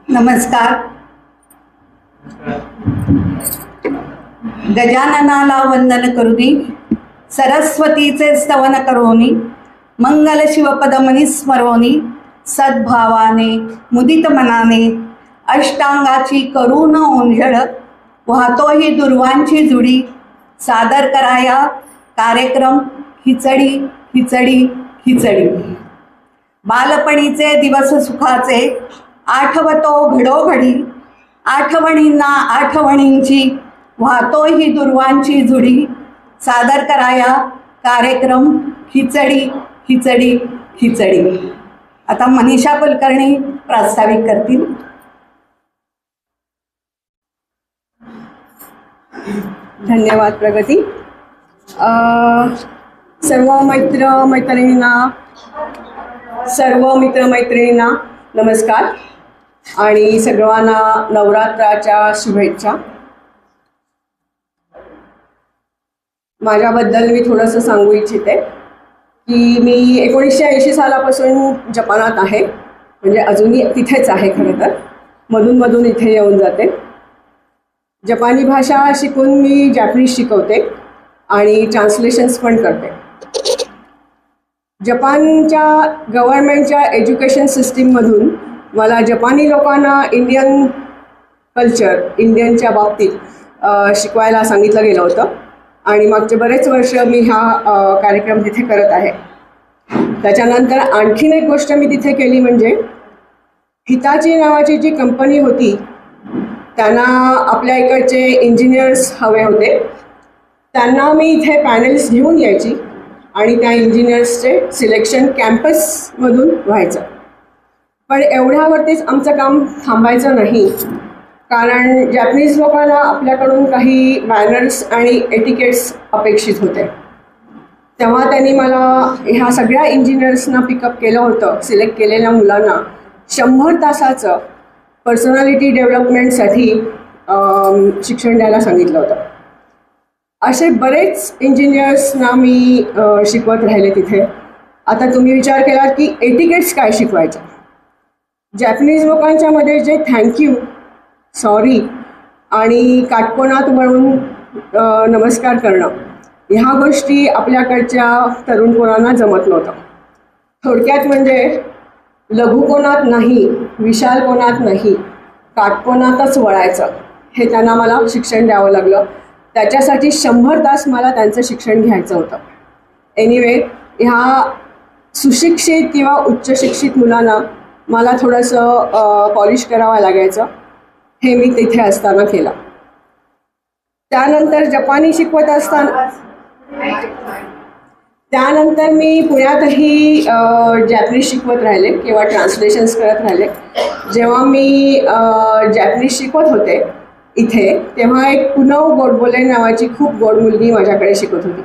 नमस्कार. गजाननाला वंदन करुनी, सरस्वतीचे स्तवन करोनी, मंगल शिवपदमनी स्मरोनी, सद्भावाने मुदित मनाने अष्टांगाची करून ओंझळ, वाहतोही दुर्वांची जुडी, सादर कराया कार्यक्रम खिचडी खिचडी खिचडी. बालपणीचे दिवस सुखाचे आठवतो घडोघडी, आठवणींना आठवणींची वाहतोही दुर्वांची जुडी, सादर कराया कार्यक्रम खिचडी खिचडी खिचडी. आता मनीषा कुलकर्णी प्रास्ताविक करतील. धन्यवाद प्रगती. सर्व मित्रमैत्रिणींना नमस्कार आणि सर्वांना नवरात्राच्या शुभेच्छा. माझ्याबद्दल मी थोडंसं सांगू इच्छिते की मी 1980 सालापासून जपानात आहे, म्हणजे अजूनही तिथेच आहे. खरं तर मधून इथे येऊन जाते. जपानी भाषा शिकून मी जॅपनीज शिकवते आणि ट्रान्सलेशन्स पण करते. जपानच्या गव्हर्नमेंटच्या एज्युकेशन सिस्टीममधून मला जपानी लोकांना इंडियन कल्चर, इंडियनच्या बाबतीत शिकवायला सांगितलं गेलं होतं आणि मागचे बरेच वर्ष मी हा कार्यक्रम तिथे करत आहे. त्याच्यानंतर आणखीन एक गोष्ट मी तिथे केली म्हणजे हिताची नावाची जी कंपनी होती त्यांना आपल्या इकडचे इंजिनियर्स हवे होते. त्यांना मी इथे पॅनल्स घेऊन यायची आणि त्या इंजिनियर्सचे सिलेक्शन कॅम्पसमधून व्हायचं. पण एवढ्यावरतीच आमचं काम थांबायचं नाही, कारण जॅपनीज लोकांना आपल्याकडून काही मॅनर्स आणि एटिकेट्स अपेक्षित होते. तेव्हा त्यांनी मला ह्या सगळ्या इंजिनियर्सना पिकअप केलं होतं. सिलेक्ट केलेल्या मुलांना 100 तासाचं पर्सनॅलिटी डेव्हलपमेंटसाठी शिक्षण द्यायला सांगितलं होतं. असे बरेच इंजिनियर्सना मी शिकवत राहिले तिथे. आता तुम्ही विचार केला की एटिकेट्स काय शिकवायचं. जॅपनीज लोकांच्या मध्ये जे थँक्यू, सॉरी आणि काटकोनात म्हणून नमस्कार करणं, ह्या गोष्टी आपल्याकडच्या तरुण पोरांना जमत नव्हतं. थोडक्यात म्हणजे लघुकोनात नाही, विशाल कोणात नाही, काटकोनातच वळायचं, हे त्यांना मला शिक्षण द्यावं लागलं. त्याच्यासाठी 100 तास मला त्यांचं शिक्षण घ्यायचं होतं. एनिवे, ह्या सुशिक्षित किंवा उच्च शिक्षित मुलांना मला थोडंसं पॉलिश करावं लागायचं. हे मी तिथे असताना केलं. त्यानंतर जपानी शिकवत असताना त्यानंतर मी पुण्यातही जॅपनीज शिकवत राहिले किंवा ट्रान्सलेशन्स करत राहिले. जेव्हा मी जॅपनीज शिकवत होते इथे, तेव्हा एक पुनव गोडबोले नावाची खूप गोड मुलगी माझ्याकडे शिकत होती.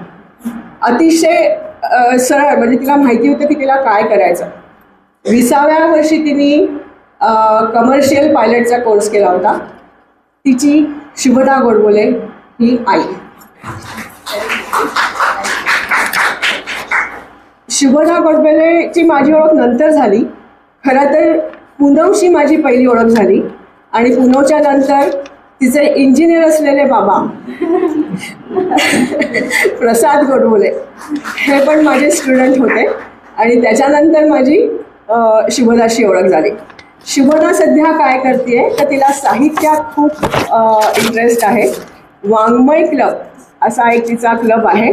अतिशय सरळ, म्हणजे तिला माहिती होतं की तिला काय करायचं. 20व्या वर्षी तिने कमर्शियल पायलटचा कोर्स केला होता. तिची शुभदा गोडबोले ही आई. शुभदा गोडबोलेची माझी ओळख नंतर झाली. खरं तर पुनवशी माझी पहिली ओळख झाली आणि पुनवच्या नंतर तिचे इंजिनियर असलेले बाबा प्रसाद गोडबोले हे पण माझे स्टुडंट होते आणि त्याच्यानंतर माझी शुभदाशी ओळख झाली. शुभदा सध्या काय करते तर तिला साहित्यात खूप इंटरेस्ट आहे. वाङ्मय क्लब असा एक तिचा क्लब आहे.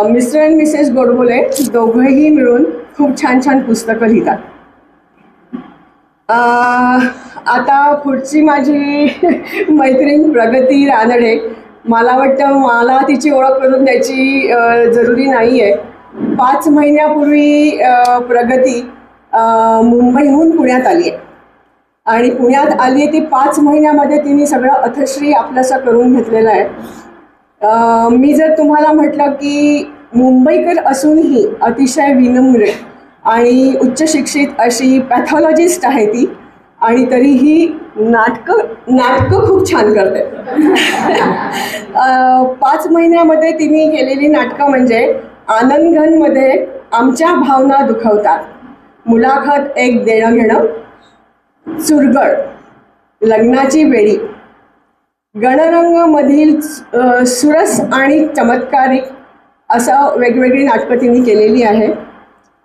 मिस्टर अँड मिसेस गोडबोले दोघंही मिळून खूप छान छान पुस्तकं लिहितात. आता पुढची माझी मैत्रीण प्रगती रानडे, मला वाटतं मला तिची ओळख करून द्यायची जरुरी नाही आहे. 5 महिन्यापूर्वी प्रगती मुंबईहून पुण्यात आली आहे आणि पुण्यात आली आहे ती 5 महिन्यामध्ये तिने सगळं अथश्री आपलंसं करून घेतलेलं आहे. मी जर तुम्हाला म्हटलं की मुंबईकर असूनही अतिशय विनम्र आणि उच्च शिक्षित अशी पॅथॉलॉजिस्ट आहे ती आणि तरीही नाटकं खूप छान करते. 5 महिन्यामध्ये तिने केलेली नाटकं म्हणजे आनंदघनमध्ये आमच्या भावना दुखवतात, मुलाखत एक देणं घेणं, चुरगळ, लग्नाची वेळी, गणरंगमधील सुरस आणि चमत्कारिक असं वेगवेगळी नाटकं तिने केलेली आहे.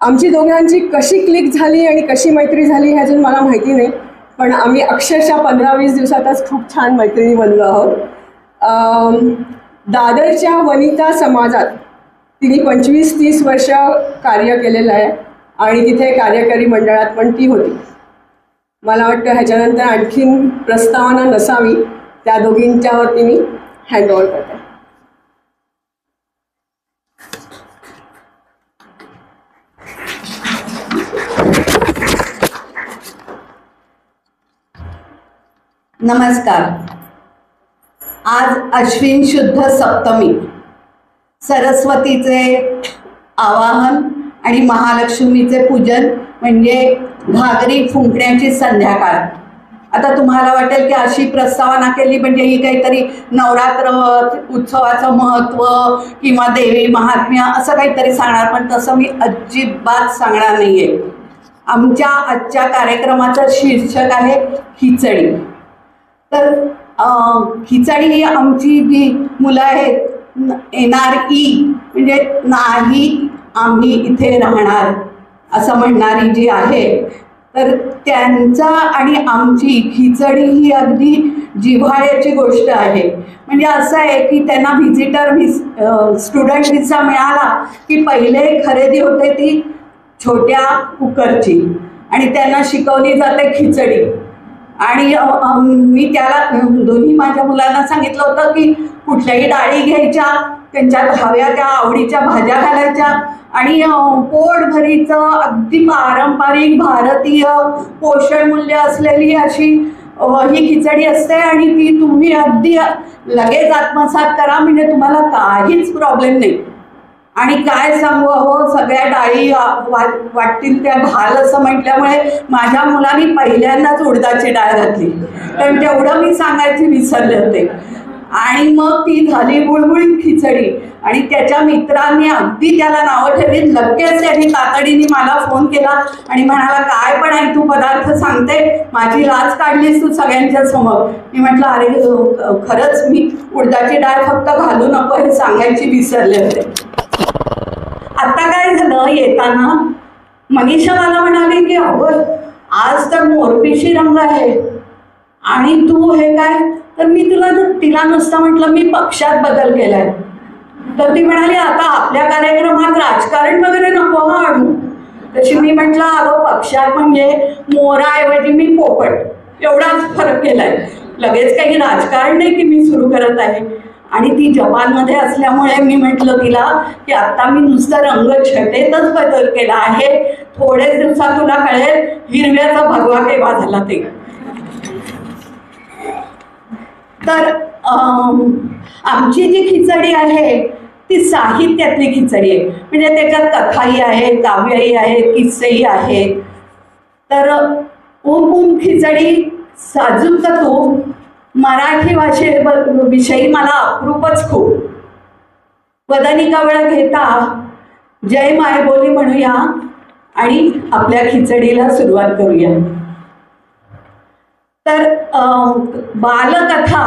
आमची दोघांची कशी क्लिक झाली आणि कशी मैत्री झाली हे अजून मला माहिती नाही, पण आम्ही अक्षरशः 15-20 दिवसातच खूप छान मैत्रिणी बनलो आहोत. दादरच्या वनिता समाजात तिने 25-30 वर्ष कार्य केलेलं आहे आणि तिथे कार्यकारी मंडळात पण ती होती. मला वाटतं ह्याच्यानंतर आणखीन प्रस्तावना नसावी, त्या दोघींच्यावरती मी हँडओव्हर करते. नमस्कार. आज अश्विन शुद्ध सप्तमी, सरस्वतीचे आवाहन आणि महालक्ष्मीचे पूजन म्हणजे घागरी फुंकण्याची संध्याकाळ. आता तुम्हाला वाटेल की अशी प्रस्तावना केली म्हणजे ही काहीतरी नवरात्र उत्सवाचं महत्त्व किंवा देवी महात्म्य असं काहीतरी सांगणार, पण तसं मी अजिबात सांगणार नाही आहे. आमच्या आजच्या कार्यक्रमाचं शीर्षक आहे खिचडी. तर खिचडी ही आमची जी मुलं आहेत, NRE म्हणजे नाही आम्ही इथे राहणार असं म्हणणारी जी आहे, तर त्यांचा आणि आमची खिचडी ही अगदी जिव्हाळ्याची गोष्ट आहे. म्हणजे असं आहे की त्यांना स्टुडंट व्हिसा मिळाला की पहिले खरेदी होते ती छोट्या कुकरची आणि त्यांना शिकवली जाते खिचडी. आणि मी त्याला दोन्ही माझ्या मुलांना सांगितलं होतं की कुठल्याही डाळी घ्यायच्या, त्यांच्यात हव्या त्या आवडीच्या भाज्या घालायच्या आणि पोटभरीचं अगदी पारंपरिक भारतीय पोषण मूल्य असलेली अशी ही खिचडी असते आणि ती तुम्ही अगदी लगेच आत्मसात करा, म्हणजे तुम्हाला काहीच प्रॉब्लेम नाही. आणि काय सांगू, हो सगळ्या डाळी वाटतील त्या घाल असं म्हटल्यामुळे माझ्या मुलांनी पहिल्यांदाच उडदाची डाळ घातली, पण तेवढं मी सांगायचे विसरले होते. आणि मग ती झाली बुळबुळीत खिचडी आणि त्याच्या मित्रांनी अगदी त्याला नावं ठेवली. लगेच त्यांनी तातडीने मला फोन केला आणि म्हणाला काय पण आहे तू पदार्थ सांगते, माझी लाज काढलीस तू सगळ्यांच्या समोर. मी म्हटलं अरे खरंच मी उडदाची डाळ फक्त घालू नको हे सांगायची विसरले होते. आता काय झालं, येताना मनीषा मला म्हणाली की अगं आज तर मोरपिशी रंग आहे आणि तू हे काय, तर मी तिला नुसतं म्हटलं मी पक्षात बदल केलाय. तर ती म्हणाली आता आपल्या कार्यक्रमात राजकारण वगैरे नको हा आणू. तशी मी म्हटलं अगं पक्षात म्हणजे मोराऐवजी मी पोपट एवढाच फरक केलाय, लगेच काही राजकारण नाही की मी सुरू करत आहे. आणि ती जपानमध्ये असल्यामुळे मी म्हटलं तिला की आता मी नुसतं रंगछटेतच बदल केला आहे, थोड्याच दिवसात तुला कळेल हिरव्याचा भगवा केव्हा झाला ते. तर आमची जी खिचडी आहे ती साहित्यातली खिचडी आहे, म्हणजे त्याच्यात कथाही आहे, काव्यही आहे, किस्सेही आहे. तर ओम खिचडी, साजूक तूप, मराठी भाषेविषयी मला अप्रूपच खूप. वदनिका वेळ घेता जय मायबोली म्हणूया आणि आपल्या खिचडीला सुरुवात करूया. तर बालकथा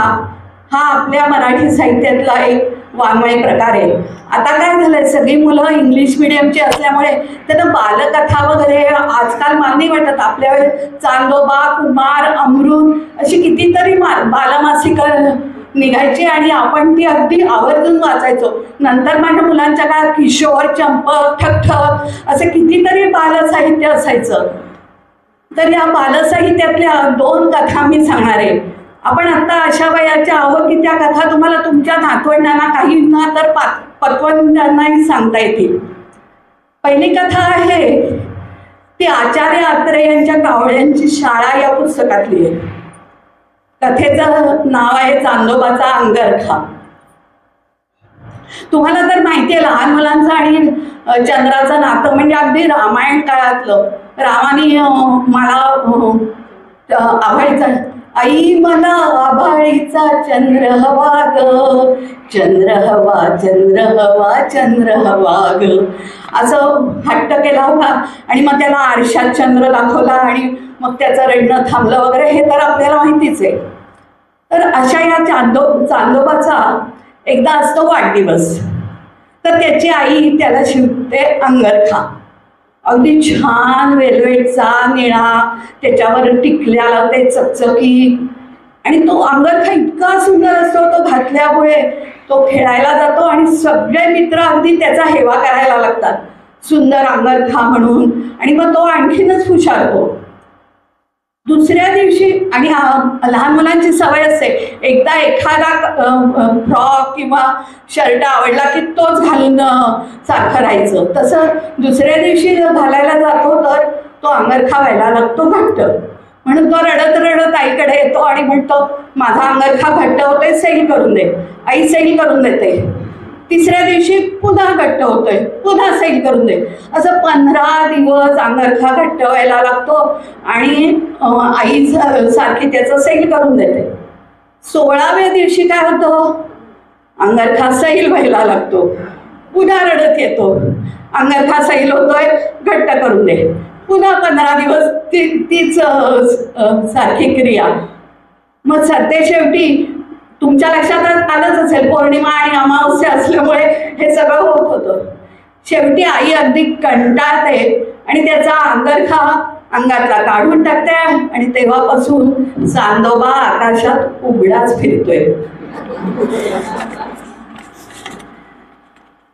हा आपल्या मराठी साहित्यातला एक वाङ्मय प्रकार आहे. आता काय झालंय, सगळी मुलं इंग्लिश मिडियमची असल्यामुळे त्यांना बालकथा वगैरे आजकाल मला नाही वाटत. आपल्या वेळेस चांदोबा, कुमार, अमृत अशी कितीतरी बालमासिकं निघायची आणि आपण ती अगदी आवर्जून वाचायचो. नंतर माझ्या मुलांच्या काळात किशोर, चंपक, ठकठक असे कितीतरी बालसाहित्य असायचं. तर या बालसाहित्यातल्या 2 कथा मी सांगणार आहे. आपण आता अशा वयाच्या आहोत की त्या कथा तुम्हाला तुमच्या नातवंडांना, काहींना तर पतवंडांनाही सांगता येतील. पहिली कथा आहे ती आचार्य अत्रे यांच्या कावळ्यांची शाळा या पुस्तकातली आहे. कथेचं नाव आहे चांदोबाचा अंगरखा. तुम्हाला तर माहिती आहे लहान मुलांचं आणि चंद्राचं नातं म्हणजे अगदी रामायण काळातलं. रामाने मला आभाळीचा आई मला आभाळीचा चंद्र हवा ग, चंद्र हवा चंद्र हवा चंद्र हवा ग, असं हट्ट केला होता. आणि मग त्याला आरशात चंद्र दाखवला आणि मग त्याचं रडणं थांबलं वगैरे, हे तर आपल्याला माहितीच आहे. तर अशा या चांदोबाचा एकदा असतो वाढदिवस. तर त्याची आई त्याला शिवते अंगरखा, अगदी छान वेलवेटचा निळा, त्याच्यावर टिकल्या लावते चकचकी. आणि तो अंगरखा इतका सुंदर असतो, तो घातल्यामुळे तो खेळायला जातो आणि सगळे मित्र अगदी त्याचा हेवा करायला लागतात, सुंदर अंगरखा म्हणून. आणि मग तो आणखीनच हुशारतो. दुसऱ्या दिवशी, आणि लहान मुलांची सवय असते, एकदा एखादा फ्रॉक किंवा शर्ट आवडला की तोच घालून सारखं राहायचं. तसं दुसऱ्या दिवशी घालायला जातो तर तो अंगरखा व्हायला लागतो घट्ट. म्हणून तो रडत रडत आईकडे येतो आणि म्हणतो, माझा अंगरखा घट्ट होतोय, सैल करून दे. आई सैल करून देते. तिसऱ्या दिवशी पुन्हा घट्ट होतोय, पुन्हा सैल करून दे. असं 15 दिवस अंगरखा घट्ट व्हायला लागतो आणि आई सारखी त्याचं सैल करून देते. 16व्या दिवशी काय होतं, अंगरखा सैल व्हायला लागतो, पुन्हा रडत येतो, अंगरखा सैल होतोय, घट्ट करून दे. पुन्हा 15 दिवस तीच सारखी क्रिया. मग सध्या शेवटी तुमच्या लक्षात आलंच असेल, पौर्णिमा आणि अमावस्या असल्यामुळे हे सगळं होत होतं. शेवटी आई अगदी कंटाळते आणि त्याचा अंगरखा अंगातला काढून टाकते आणि तेव्हापासून चांदोबा आकाशात उघडाच फिरतोय.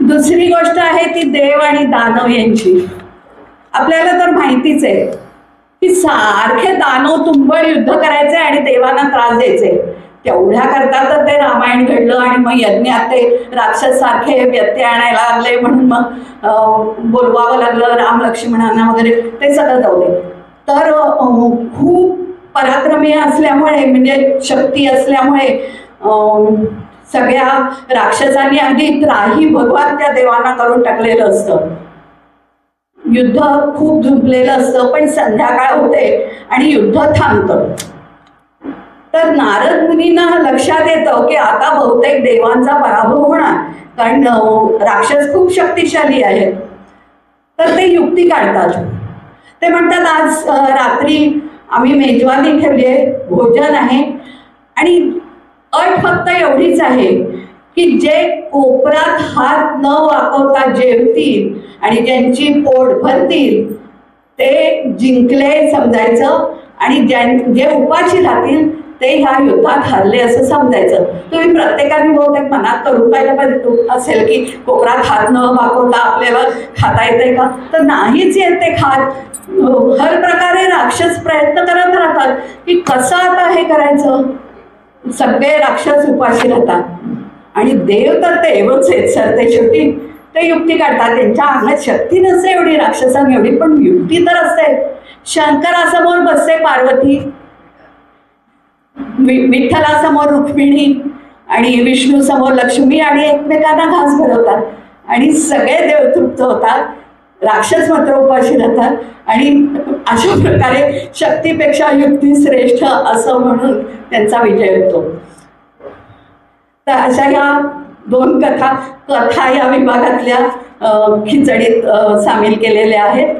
दुसरी गोष्ट आहे ती देव आणि दानव यांची. आपल्याला तर माहितीच आहे की सारखे दानव तुंबळ युद्ध करायचे आणि देवांना त्रास द्यायचे. तेवढ्या करता तर ते रामायण घडलं आणि मग यज्ञात ते राक्षस सारखे व्यत्यय आणायला लागले, म्हणून मग बोलवावं लागलं राम लक्ष्मणांना वगैरे. ते सगळं जाऊ दे. तर खूप पराक्रमी असल्यामुळे, म्हणजे शक्ती असल्यामुळे सगळ्या राक्षसांनी अगदी त्राही भगवान त्या देवांना करून टाकलेलं असतं. युद्ध खूप झुंपलेलं असतं, पण संध्याकाळ होते आणि युद्ध थांबतं. तर नारद मुनींना लक्षात येतं की आता बहुतेक देवांचा पराभव होणार, कारण राक्षस खूप शक्तिशाली आहेत. तर ते युक्ती काढतात. ते म्हणतात, आज रात्री आम्ही मेजवानी ठेवली आहे, भोजन आहे, आणि अट फक्त एवढीच आहे की जे कोपरात हात न वाकवता जेवतील आणि ज्यांची पोट भरतील ते जिंकले समजायचं, आणि जे उपाशी राहतील ते ह्या युद्धात हरले असं समजायचं. तुम्ही प्रत्येकाने बहुतेक मनात करून पाहिलं पाहिजे असेल की कोपरात हात न वाकवता आपल्याला खाता येते का? तर नाहीच येत ते खात. हर प्रकारे राक्षस प्रयत्न करत राहतात की कसं आता हे करायचं. सगळे राक्षस उपाशी राहतात आणि देव तर देवच आहेत सर. ते शेवटी ते युक्ती काढतात. त्यांच्या अंगात शक्ती नसते एवढी राक्षसांनी एवढी, पण युक्ती तर असते. शंकरासमोर बसते पार्वती, विठ्ठलासमोर रुक्मिणी आणि विष्णू समोर लक्ष्मी, आणि एकमेकांना घास भरवतात आणि सगळे देव तृप्त होतात. राक्षस मात्र उपाशी राहतात. आणि अशा प्रकारे शक्तीपेक्षा युक्ती श्रेष्ठ असं म्हणून त्यांचा विजय होतो. तर अशा ह्या 2 कथा या विभागातल्या खिचडीत सामील केलेल्या आहेत.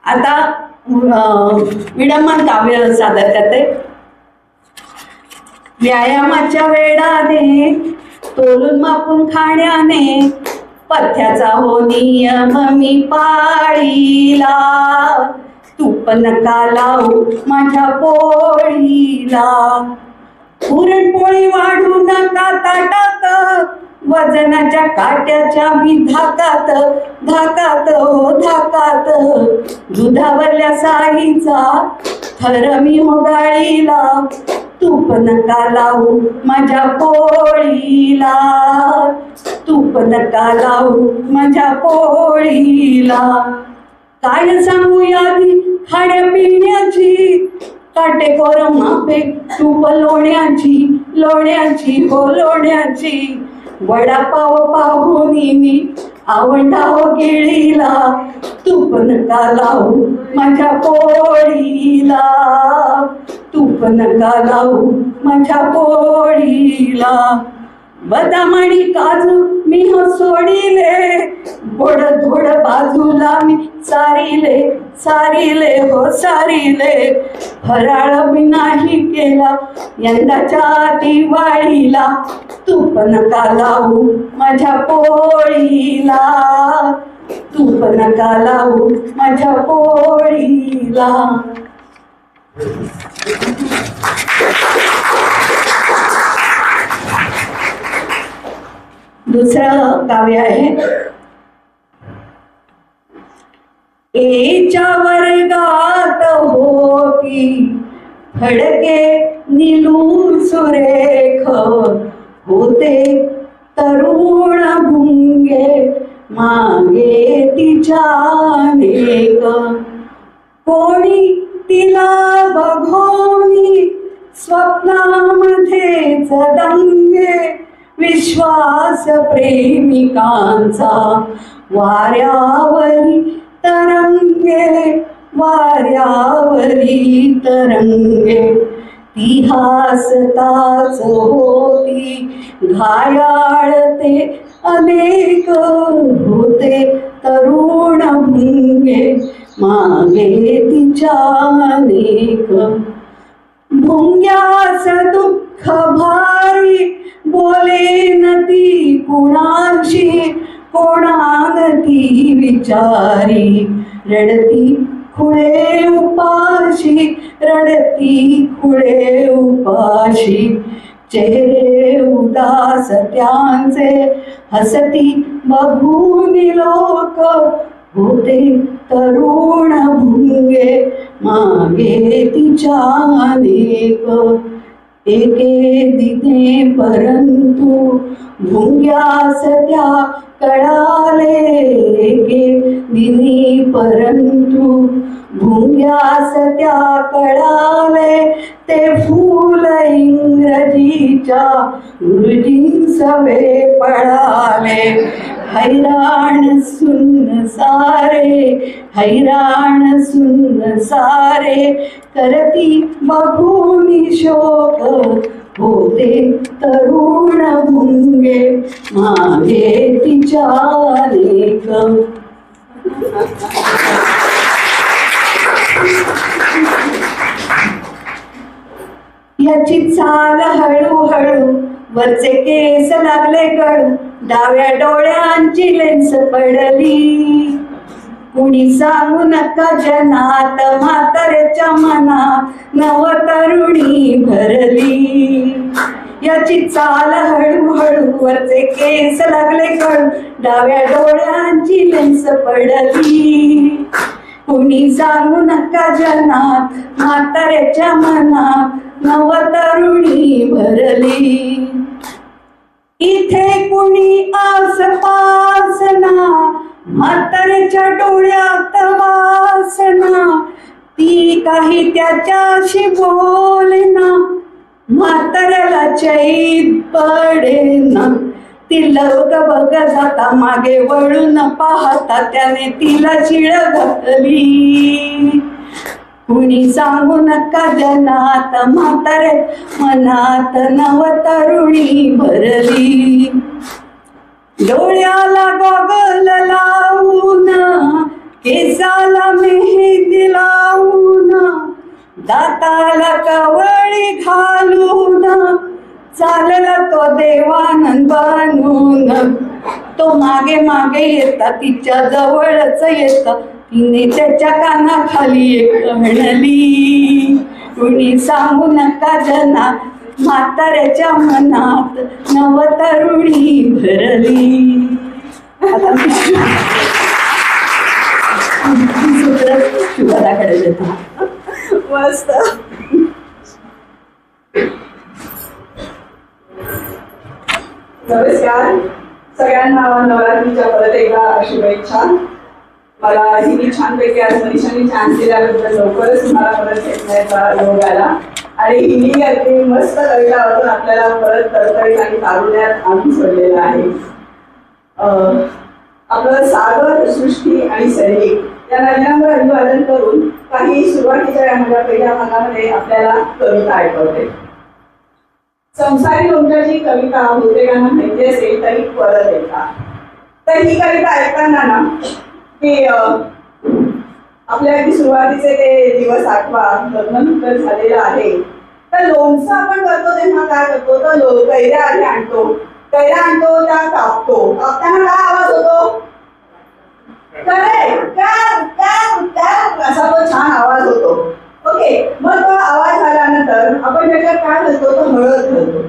आता विडंबन काव्य सादर करते. व्यायामाच्या वेळाने तोलून मापून खाण्याने पथ्याचा हो नियम मी पाळीला, तूप नका लावू माझ्या पोळीला, पुरणपोळी वाढू नका ताटात, वजनाच्या काट्याच्या मी धाकात धाकात हो धाकात, दुधावरल्या साईचा थर मी होगाळीला, तूप नका लावू माझ्या पोळीला, तूप नका लावू माझ्या पोळीला. काय सांगू यादी खाण्यापिण्याची, काटेकोर मापे तूप लोण्याची लोण्याची हो लोण्याची, वडापाव पाहुनी मी आवडा हो गिळीला, तूप नका लावू माझ्या पोळीला, तूप नका लावू माझ्या पोळीला. बदाम आणि काजू मी हो सोडिले, गोड धोड बाजूला मी सारिले सारिले हो सारिले. फराळ मी नाही केला यंदाच्या दिवाळीला, तूप नका लावू माझ्या पोळीला, तूप नका लावू माझ्या पोळीला. दुसरं काव्य आहे. एच्या वर्गात होती फडके निलू सुरेख, होते तरुण भुंगे मागे तिच्या अनेक. कोणी तिला बघोनी स्वप्नामध्येच दंगे, विश्वास प्रेमिकांचा वाऱ्यावरी तरंगे, वाऱ्यावरी तरंगे. ती हासताच होती घायाळ ते अनेक, होते तरुण भुंगे मागे तिच्या अनेक. भुंग्यास दुःख भारी बोलेन ती कुणाशी, कोणान ती विचारी. रडती खुळे उपाशी, रडती खुळे उपाशी. चेहरे उदास त्यांचे हसती बघून लोक, होते तरुण भुंगे मागे तिच्या अनेक. एके दिने परंतु भुंग्यास त्या कळाले, एके दिनी परंतु भुंग्यास त्या कळाले. ते फूल इंग्रजीच्या गुरुजींसवे पळाले. हैराण सुन्न सारे, हैराण सुन्न सारे. करती बघून शोक, होते तरुण भुंगे मागे तिच्या अनेक. याची चाल हळूहळू, वरचे केस लागले गळू, डाव्या डोळ्यांची लेन्स पडली. कुणी सांगू नका जनात, म्हाताऱ्याच्या मनात नवतरुणी भरली. याची चाल हळूहळू, वरचे केस लागले गळू, डाव्या डोळ्यांची लेन्स पडली. कुणी सांगू नका जनात, म्हाताऱ्याच्या मनात नवतरुणी भरली. इथे कुणी आसपास ना, म्हाताऱ्याच्या डोळ्यात वासना. ती काही त्याच्याशी बोलेना, म्हाताऱ्याला चैत पडेना. ती लवक बघ जाता मागे वळून पाहता, त्याने तिला शिळ घातली. कुणी सांगू नका जनात, म्हातारे मनात नवतरुणी भरली. डोळ्याला गॉगल लावून, केसाला मेहंदी लावून, दाताला कवळी घालून, चालला तो देवानंद बनून. तो मागे मागे येता, तिच्या जवळच येता, तिने त्याच्या कानाखाली एक म्हणली. कुणी सांगू नका जना, म्हाताऱ्याच्या मनात नवतरुणी भरली. आता सूत्र शुभदाकडे देतो. मस्त. नमस्कार सगळ्यांना, नवरात्रीच्या परत एकदा शुभेच्छा. मला ही छानपैकी आज मनीषांनी छान दिल्याबद्दल लवकरच तुम्हाला परत भेटण्याचा योग आला. आणि ही अगदी मस्त कविता वाचून आपल्याला परत तरतरीत आणि तारुण्यात आणून सोडलेलं आहे. आपलं सागर, सृष्टी आणि सैनिक यांना विनम्र अभिवादन करून काही सुरुवातीच्या या माझ्या पहिल्या भागामध्ये आपल्याला कविता ऐकवते. संसारी लोणच्याची कविता बहुतेकांना माहिती असेल तरी परत एकदा. तर ही कविता ऐकताना ना की आपल्या अगदी सुरुवातीचे ते दिवस आठवा, लग्न नुकतंच झालेलं आहे. तर लोणचं आपण करतो तेव्हा काय करतो, तर कैऱ्या आधी आणतो, कैऱ्या आणतो, त्या कापतो. कापताना काय आवाज होतो, असा तो छान आवाज होतो. ओके, मग तो आवाज झाल्यानंतर आपण त्याच्यात काय घालतो, तो हळद घालतो.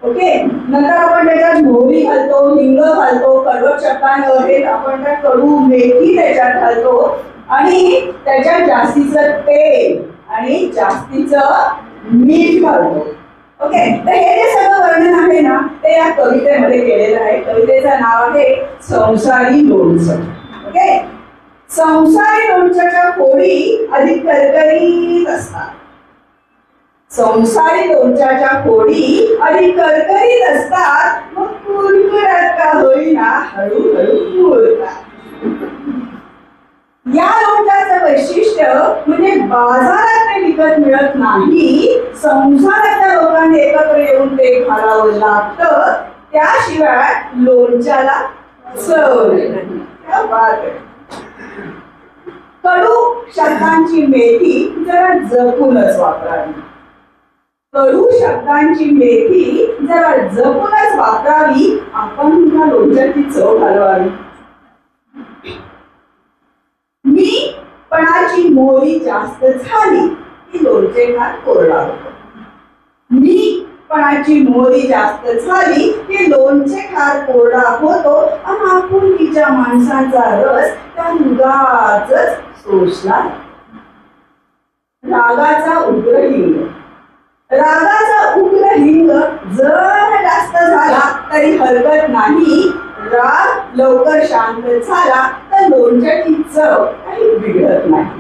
ओके, नंतर आपण त्याच्यात मोहरी घालतो, हिंग घालतो, कडवट शब्दांवर आपण त्या कडू मेथी त्याच्यात घालतो आणि त्याच्यात जास्तीचं तेल आणि जास्तीचं मीठ घालतो. ओके, तर हे जे सगळं वर्णन आहे ना ते या कवितेमध्ये केलेलं आहे. कवितेचं नाव आहे संसारी लोणचं. ओके, संसारी लोणच्याच्या फोडी अधिक करकरीत असतात. संसारी लोणच्याच्या फोडी अधिक करकरीत असतात, मग कुरकुरात का होईना हळूहळू मुरतात. या लोणच्याचं वैशिष्ट्य म्हणजे बाजारात ते विकत मिळत नाही, संसारातल्या लोकांनी एकत्र येऊन ते घालावं लागतं, त्याशिवाय लोणच्याला चव नाही. कडू शब्दांची मेथी जरा जपूनच वापरावी. कडू शब्दांची मेथी जरा जपूनच वापरावी. आपण त्या लोणच्याची चव घालवावी. मी पणाची मोहरी जास्त झाली की लोणचे खात कोरडा होतो. मी पणाची मोहरी जास्त झाली की लोणचे खात कोरडा होतो आणि आपुलकीच्या माणसाचा रस त्या उगाचच शोषला. रागाचा उग्र हिंग, रागाचा उग्र हिंग जर जास्त झाला तरी हरकत नाही. राग लवकर शांत झाला तर लोणच्याची चव काही बिघडत नाही.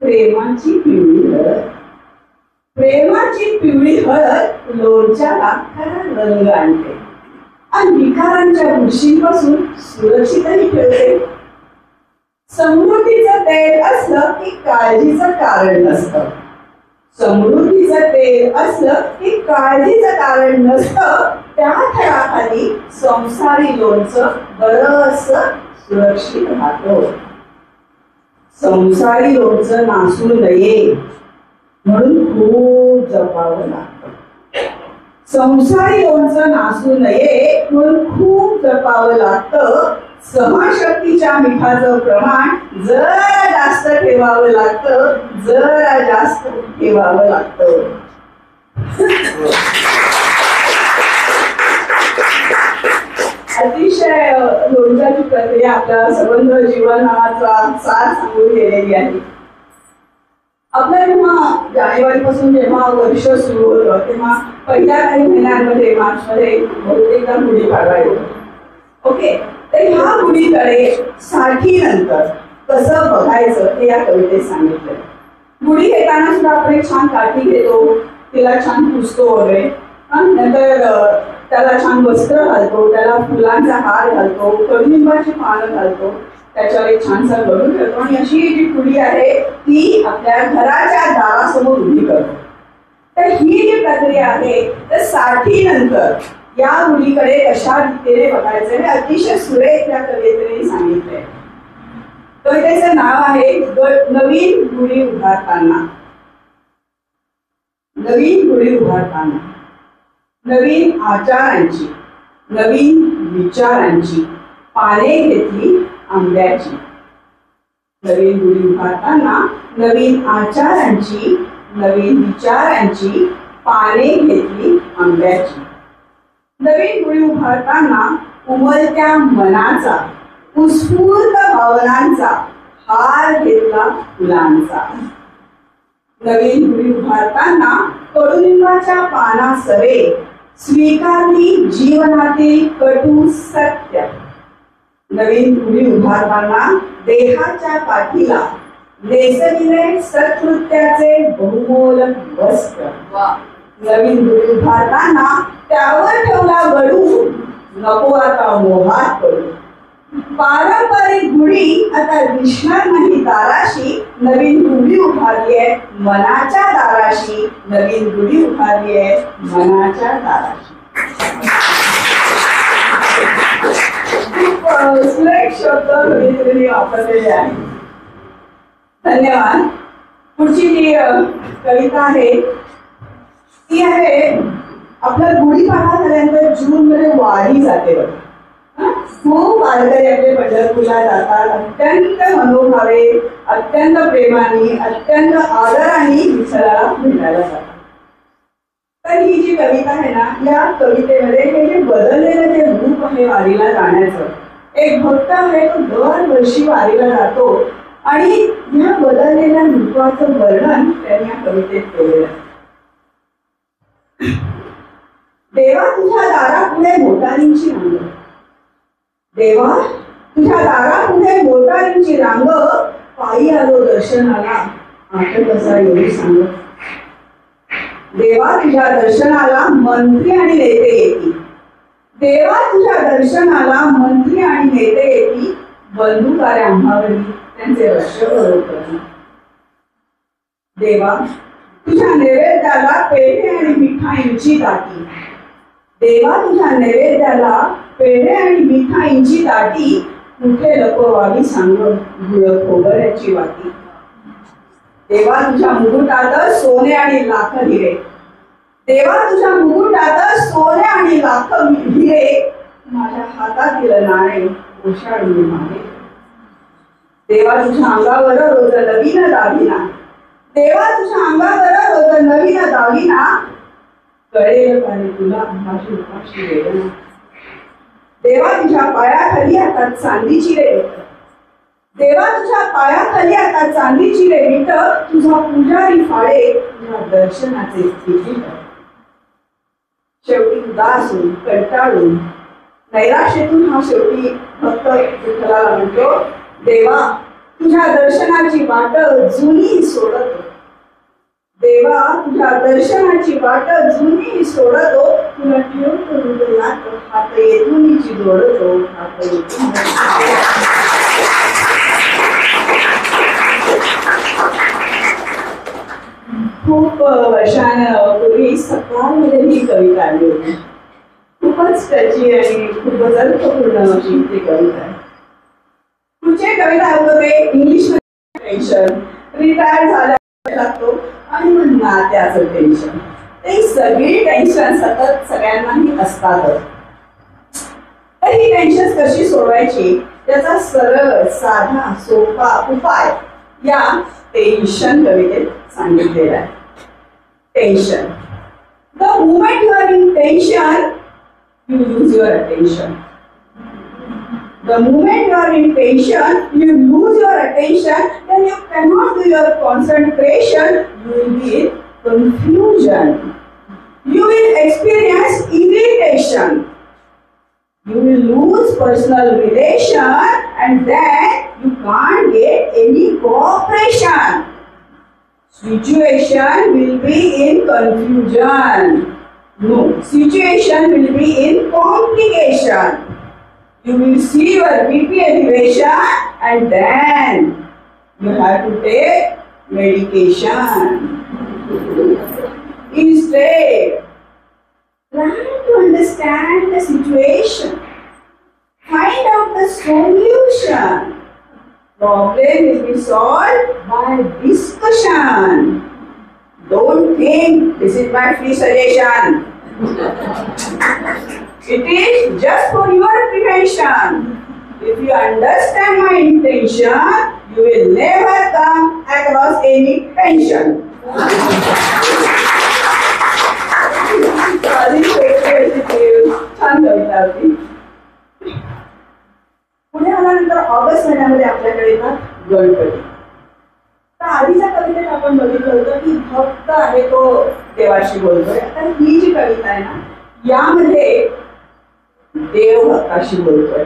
प्रेमाची पिवळी हळद, प्रेमाची पिवळी हळद लोणच्याला खरा रंग आणते आणि विकारांच्या बुरशीपासून सुरक्षितही ठेवते. समृद्धीचं तेल असलं की काळजीचं कारण नसतं. समृद्धीचं तेल असलं की काळजीचं कारण नसतं. त्या थराखाली संसारी लोणचं बरंचसं सुरक्षित राहतं. संसारी लोणचं नासू नये म्हणून खूप जपावं लागतं. संसारी लोणचं नासू नये म्हणून खूप जपावं लागतं. सहनशक्तीच्या मिठाचं प्रमाण जरा जास्त ठेवावं लागतं, जरा जास्त ठेवावं लागतं. अतिशय लोणच्याची प्रक्रिया आपल्या संबंध जीवनाचा सार सांगून गेलेली आहे. आपल्या जेव्हा जानेवारीपासून जेव्हा वर्ष सुरू होतं तेव्हा पहिल्या काही महिन्यांमध्ये मार्चमध्ये बहुतेकदा गुढीपाडवा येतो. ओके, तर ह्या गुढीकडे साठीनंतर कसं बघायचं हे या कवितेत सांगितलंय. गुढी घेताना सुद्धा आपण एक छान काठी घेतो, तिला छान पुसतो वगैरे, नंतर त्याला छान वस्त्र घालतो, त्याला फुलांचा हार घालतो, कडुलिंबाची पानं घालतो, त्याच्यावर एक छानसा गडू ठेवतो आणि अशी जी गुढी आहे ती आपल्या घराच्या दारासमोर उभी करतो. तर ही जी प्रक्रिया आहे तर साठीनंतर या गुढीकडे कशा रीतीने बघायचं हे अतिशय सुरेख या कवितेने सांगितलंय. कवितेचं नाव आहे नवीन गुढी उभारताना. नवीन गुढी उभारताना नवीन आचारांची, नवीन विचारांची पाने घेतली आंब्याची. नवीन गुढी उभारताना नवीन आचारांची, नवीन विचारांची पाने घेतली आंब्याची. नवीन गुढी उभारताना उमलत्या मनाचा, उत्स्फूर्त भावनांचा हार घेतला फुलांचा. नवीन गुढी उभारताना कडुलिंबाच्या पानासवे स्वीकारली जीवनातील कटू सत्य. नवीन गुढी उभारताना देहाच्या पाठीला नेसविले सत्कृत्याचे बहुमोल वस्त्र. नवीन गुढी उभारताना त्यावर ठेवला गडू नको आता मोहात पडू. पारंपरिक गुढी आता दिसणार नाही दाराशी, नवीन गुढी उभारली आहे मनाच्या दाराशी, नवीन गुढी उभारली आहे मनाच्या दाराशी. खूप सुरेख शब्द कवितेने वापरलेले आहेत. धन्यवाद. पुढची जी कविता आहे ती आहे आपल्या गुढीपाडवा झाल्यानंतर जून मध्ये वारी जाते बघा. खूप वारकरी आपले पंढरपूरला जातात. अत्यंत मनोभावे, अत्यंत प्रेमाने, अत्यंत आदराने विठ्ठलाला भेटायला जातात. तर ही जी कविता आहे ना, या कवितेमध्ये हे जे बदललेलं जे रूप आहे वारीला जाण्याचं, एक भक्त आहे तो दरवर्षी वारीला जातो आणि या बदललेल्या रूपाचं वर्णन त्यांनी या कवितेत केलेलं आहे. देवा तुझ्या दारापुढे मोटारींची रांग, देवा तुझ्या दारापुढे मोटारींची रांग, पायी आलो दर्शनाला आता कसा येऊ सांग. देवा तुझ्या दर्शनाला मंत्री आणि नेते येतील, देवा तुझ्या दर्शनाला मंत्री आणि नेते येतील, बंधुकारे आम्हावरी त्यांचे रक्ष बरोबर. देवा तुझ्या नैवेद्याला पेढे आणि मिठाईंची ताटी, देवा तुझ्या नैवेद्याला पेढे आणि मिठाईंची ताटी, कुठे लपवावी सांग गुळ खोबऱ्याची वाटी. देवा तुझ्या मुकुटात सोने आणि लाख हिरे, देवा तुझ्या मुकुटात सोने आणि लाख हिरे, माझ्या हातातील नाणे ओशाळून मागे. देवा तुझ्या अंगावर रोज नवीन दागिना, देवा तुझ्या अंगावर रोज नवीन दागिना, कळेल पाणी तुला माझी उपाशी वेदना. देवा तुझ्या पायाखाली आता चांदीची रेट, देवा तुझ्या पायाखाली आता चांदीची रेट, तुझा पुजारी फाळे तुझ्या दर्शनाचे तिकीट. शेवटी उदास होऊन कंटाळून नैराश्यातून हा शेवटी भक्त विठ्ठलाला म्हणतो, देवा तुझ्या दर्शनाची वाट जुनी सोडतो, देवा तुझ्या दर्शनाची वाट जुनी सोडतो, तुला ठेवतो हृदयात हात येथूनची जोडतो, हात येथून. खूप वर्षांपूर्वी सकाळमध्ये ही कविता आली होती. खूपच त्याची आणि खूपच अर्थपूर्ण अशी ती कविता आहे. पुढची कविता होते इंग्लिश टेन्शन, रिटायर झाला लागतो आणि मग नात्याचं टेन्शन. ते सगळी टेन्शन सतत सगळ्यांनाही असतातच. तर ही टेन्शन कशी सोडवायची त्याचा सरळ साधा सोपा उपाय या टेन्शन कवितेत सांगितलेला आहे. Tension. The moment you are in tension you lose your attention. The moment you are in tension, you lose your attention, then you cannot do your concentration, you will be in confusion. You will experience irritation. You will lose personal relation and then you can't get any cooperation. Situation will be in confusion. No, situation will be in complication. You will see your BP elevation and then you have to take medication. Instead, try to understand the situation. Find out the solution. Problem will be solved by discussion. Don't think this is my free suggestion. It is just for your prevention. If you understand my intention, you will never come across any tension. छान कविता होती. पुढे आल्यानंतर August महिन्यामध्ये आपल्याकडे येतात गणपती. तर आधीच्या कवितेत आपण बघितलं होतं की भक्त आहे तो देवाशी बोलतोय. तर ही जी कविता आहे ना यामध्ये देव भक्ताशी बोलतोय.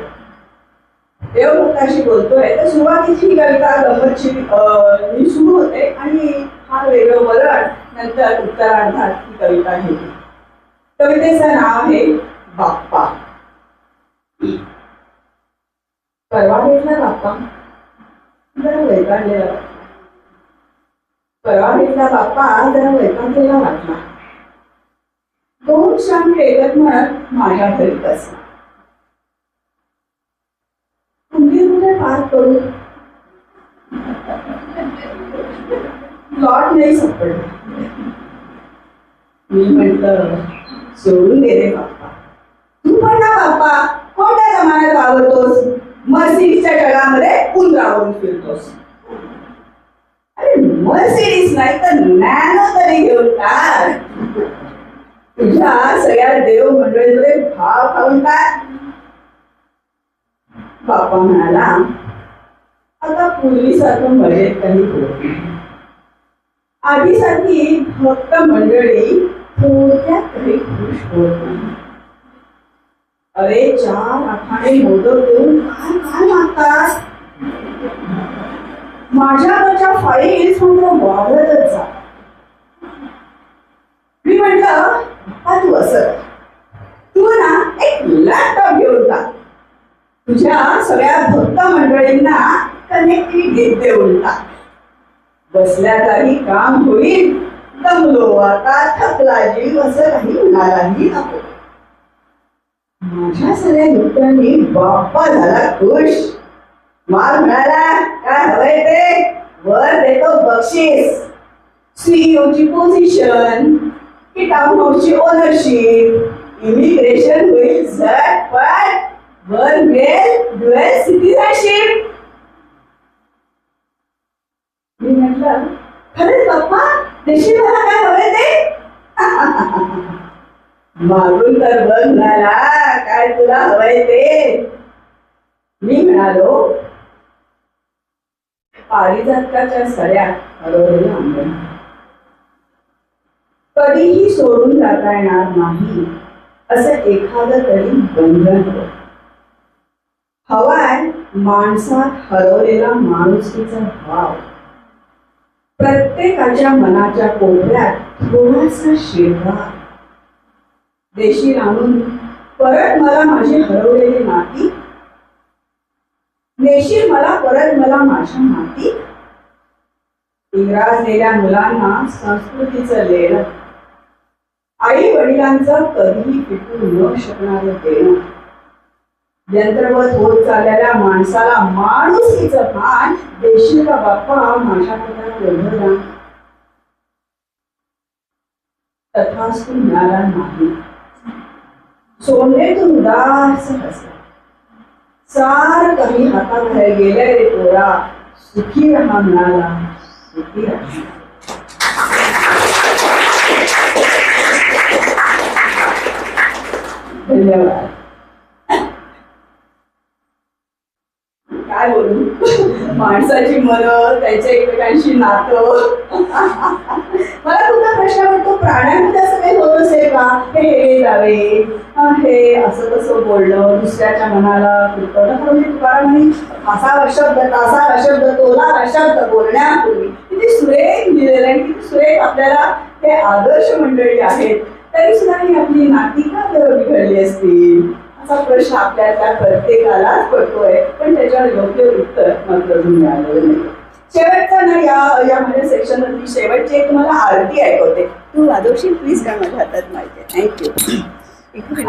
देव भक्ताशी बोलतोय. तर सुरुवातीची ही कविता गंमतची सुरू होते आणि हा वेगळं वरण नंतर उत्तरार्धात ही कविता घेते. कवितेचं नाव आहे बाप्पा. परवा भेटला बाप्पा, जरा वैतागलेला वाटला. परवा भेटला बाप्पा, जरा वैतागलेला वाटला. 2 क्षण टेकत म्हणत माझ्या घरी बसला. तुम्ही कुठे पार करू? प्लॉट नाही सापडला. मी म्हटलं सोडून दे रे बाप्पा, तू पण ना बाप्पा कोणत्या जमान्यात वावरतोस? मर्सिडीजच्या जगामध्ये उंदरावरून फिरतोस. अरे मर्सिडीज नाही तर नॅनो तरी घेऊन टाक. तुझ्या सगळ्या देव मंडळीमध्ये भाव खाऊन टाक. बाप्पा म्हणाला आता पूर्वीसारखं मजेत काही होत नाही. आधीसारखी भक्त मंडळी थोडक्यात काही खुश होत नाही. अरे 4 आठाणे मोदक देऊन काय काय मागतात? माझ्याकडच्या फाईल्स म्हणून वाढतच जा. मी म्हटलं तू असं तू ना एक लॅपटॉप घेऊन टाक. तुझ्या सगळ्या भक्त मंडळींना कनेक्टिव्हिटी देऊन टाक. बसल्या जागी काम होईल. दमलो आता, थकला जीव असं काही म्हणालाही नको. माझ्या सगळ्या मित्रांनी बाप्पा झाला खुश. माल म्हणाला काय हवंय ते वर देतो बक्षीस. सीईओची पोझिशन, की टाउन हाऊसची ओनरशिप, इमिग्रेशन होईल झटपट, वर मिळेल ड्युअल सिटिझनशिप. मी म्हटलं खरंच बाप्पा देशील मला काय हवंय ते? मागून तर बघ म्हणाला काय तुला हवंय ते. मी म्हणालो पारिजातकाच्या सऱ्या हरवलेलं अंगण कधीही सोडून जाता येणार नाही असं एखादं तरी बंधन हवाय. माणसात हरवलेला माणुसकीचा भाव. प्रत्येकाच्या मनाच्या कोपऱ्यात थोडासा शेवा. देशील आणून परत मला माझी हरवलेली नाती. देशील मला परत मला माझ्या नाती. इंग्रजलेल्या मुलांना संस्कृतीचं लेणं, आई वडिलांचं कधीही पिटू न शकणारं देणं, यंत्रवत होत चाललेल्या माणसाला माणुसकीचं भान देशील का बाप्पा माझ्या पोटात एवढं. तथास्तु मिळाला नाही. सोंडेतून उदास हसला. सार काही हाताबाहेर गेले रे पोरा, सुखी राहा म्हणाला, सुखी राहा. धन्यवाद. काय बोलू, माणसाची मनं, त्यांच्या एकमेकांशी नातं. मला तुमचा प्रश्न पडतो प्राण्यांमध्ये असं काही होत असेल का? हे जावे, हे असं कसं बोलणं, दुसऱ्याच्या मनाला तुकाराम म्हणे असा शब्द तोला शब्द बोलण्यापूर्वी किती सुरेख लिहिलेलं आहे, किती सुरेख आपल्याला हे आदर्श मंडळी आहेत. तरी सुद्धा ही आपली नाती का बिघडली असतील असा प्रश्न आपल्याला प्रत्येकालाच पडतोय. पण त्याच्यावर योग्य उत्तर मात्र मिळालेलं नाही. शेवटचा ना यामध्ये सेक्शन मधली शेवटची एक तुम्हाला आरती ऐकवते. तू वाजवशील प्लीज का? माझ्या हातात माहिती आहे. थँक्यू.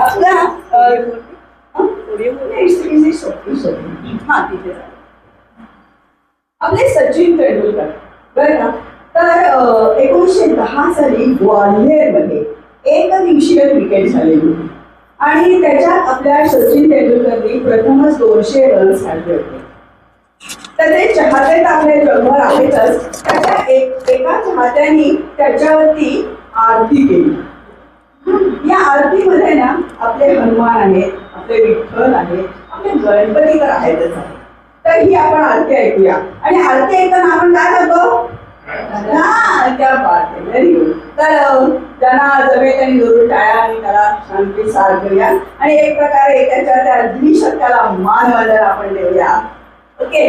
आपला हा तिथे आपले सचिन तेंडुलकर बरं का. तर 1910 साली ग्वाल्हेरमध्ये एक दिवसीय क्रिकेट झालेली होती आणि त्याच्यात आपल्या सचिन तेंडुलकरनी प्रथमच 200 रन्स काढले होते. त्याचे चाहते आपले जगभर आहेतच. त्याच्या एका चाहत्यानी त्याच्यावरती आरती केली. या आरतीमध्ये ना आपले हनुमान आहेत, आपले विठ्ठल आहेत, आपले गणपती तर आहेतच आहे. तर ही आपण आरती ऐकूया. आणि आरती ऐकताना आपण काय करतो? त्या बात व्हेरी गुड. तर ज्यांना जमेल त्यांनी जरूर टाळ्या आणि त्याला शांती सार करूया आणि एक प्रकारे त्याच्या त्या द्विशक्याला मान वंदन आपण देऊया. ओके.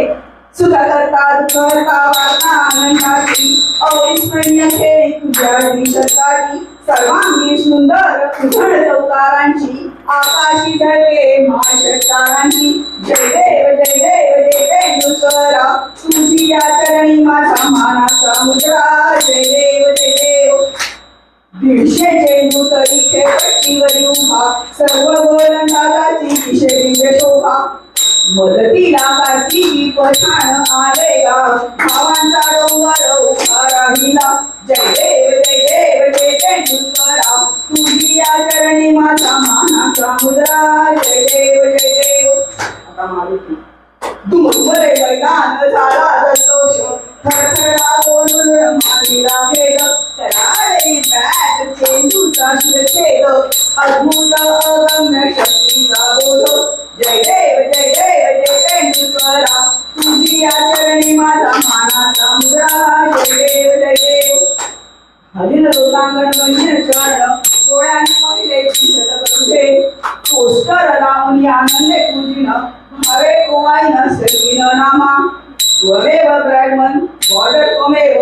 सुखा करता दुःख हरता वार्ता आनंदाची अविस्मरणीय खेळी तुझ्या निसर्गाची सर्वांगी सुंदर उधळ चौकारांची आकाशी झळके महाषटकारांची जय देव जय देव जय तेंडुलकरा तुझी या चरणी माझा मानाचा मुद्रा जय देव जय देव 150 चेंडू तरी खेळपट्टीवरी उभा सर्व गोलंदाजाची किशोरी शोभा मदतीला कार्तिकी पठाण आलेला भावांचा डोंगर उभा राहिला जय देव जय तेंडुलकरा तुझी या चरणी माझा मानाचा मुद्रा जय देव आता मारुती दुमरे मैदान झाला जल्लोष थरथरा बोलून मारीला खेळ कराळे बॅट चेंडूचा शिरछेद अद्भुत अगम्य शक्तीचा बोध जय देव जय तेंडुलकरा तुझी या चरणी माझा मानाचा मुद्रा जय देव हरिण लोकांगण म्हणजे चरण डोळ्याने पहिले शतक तुझे पोस्टर लावून आनंदे तुझीनं हवे कोवाईनं सकीनं नामा त्वमेव ब्रॅडमन बॉर्डर त्वमेव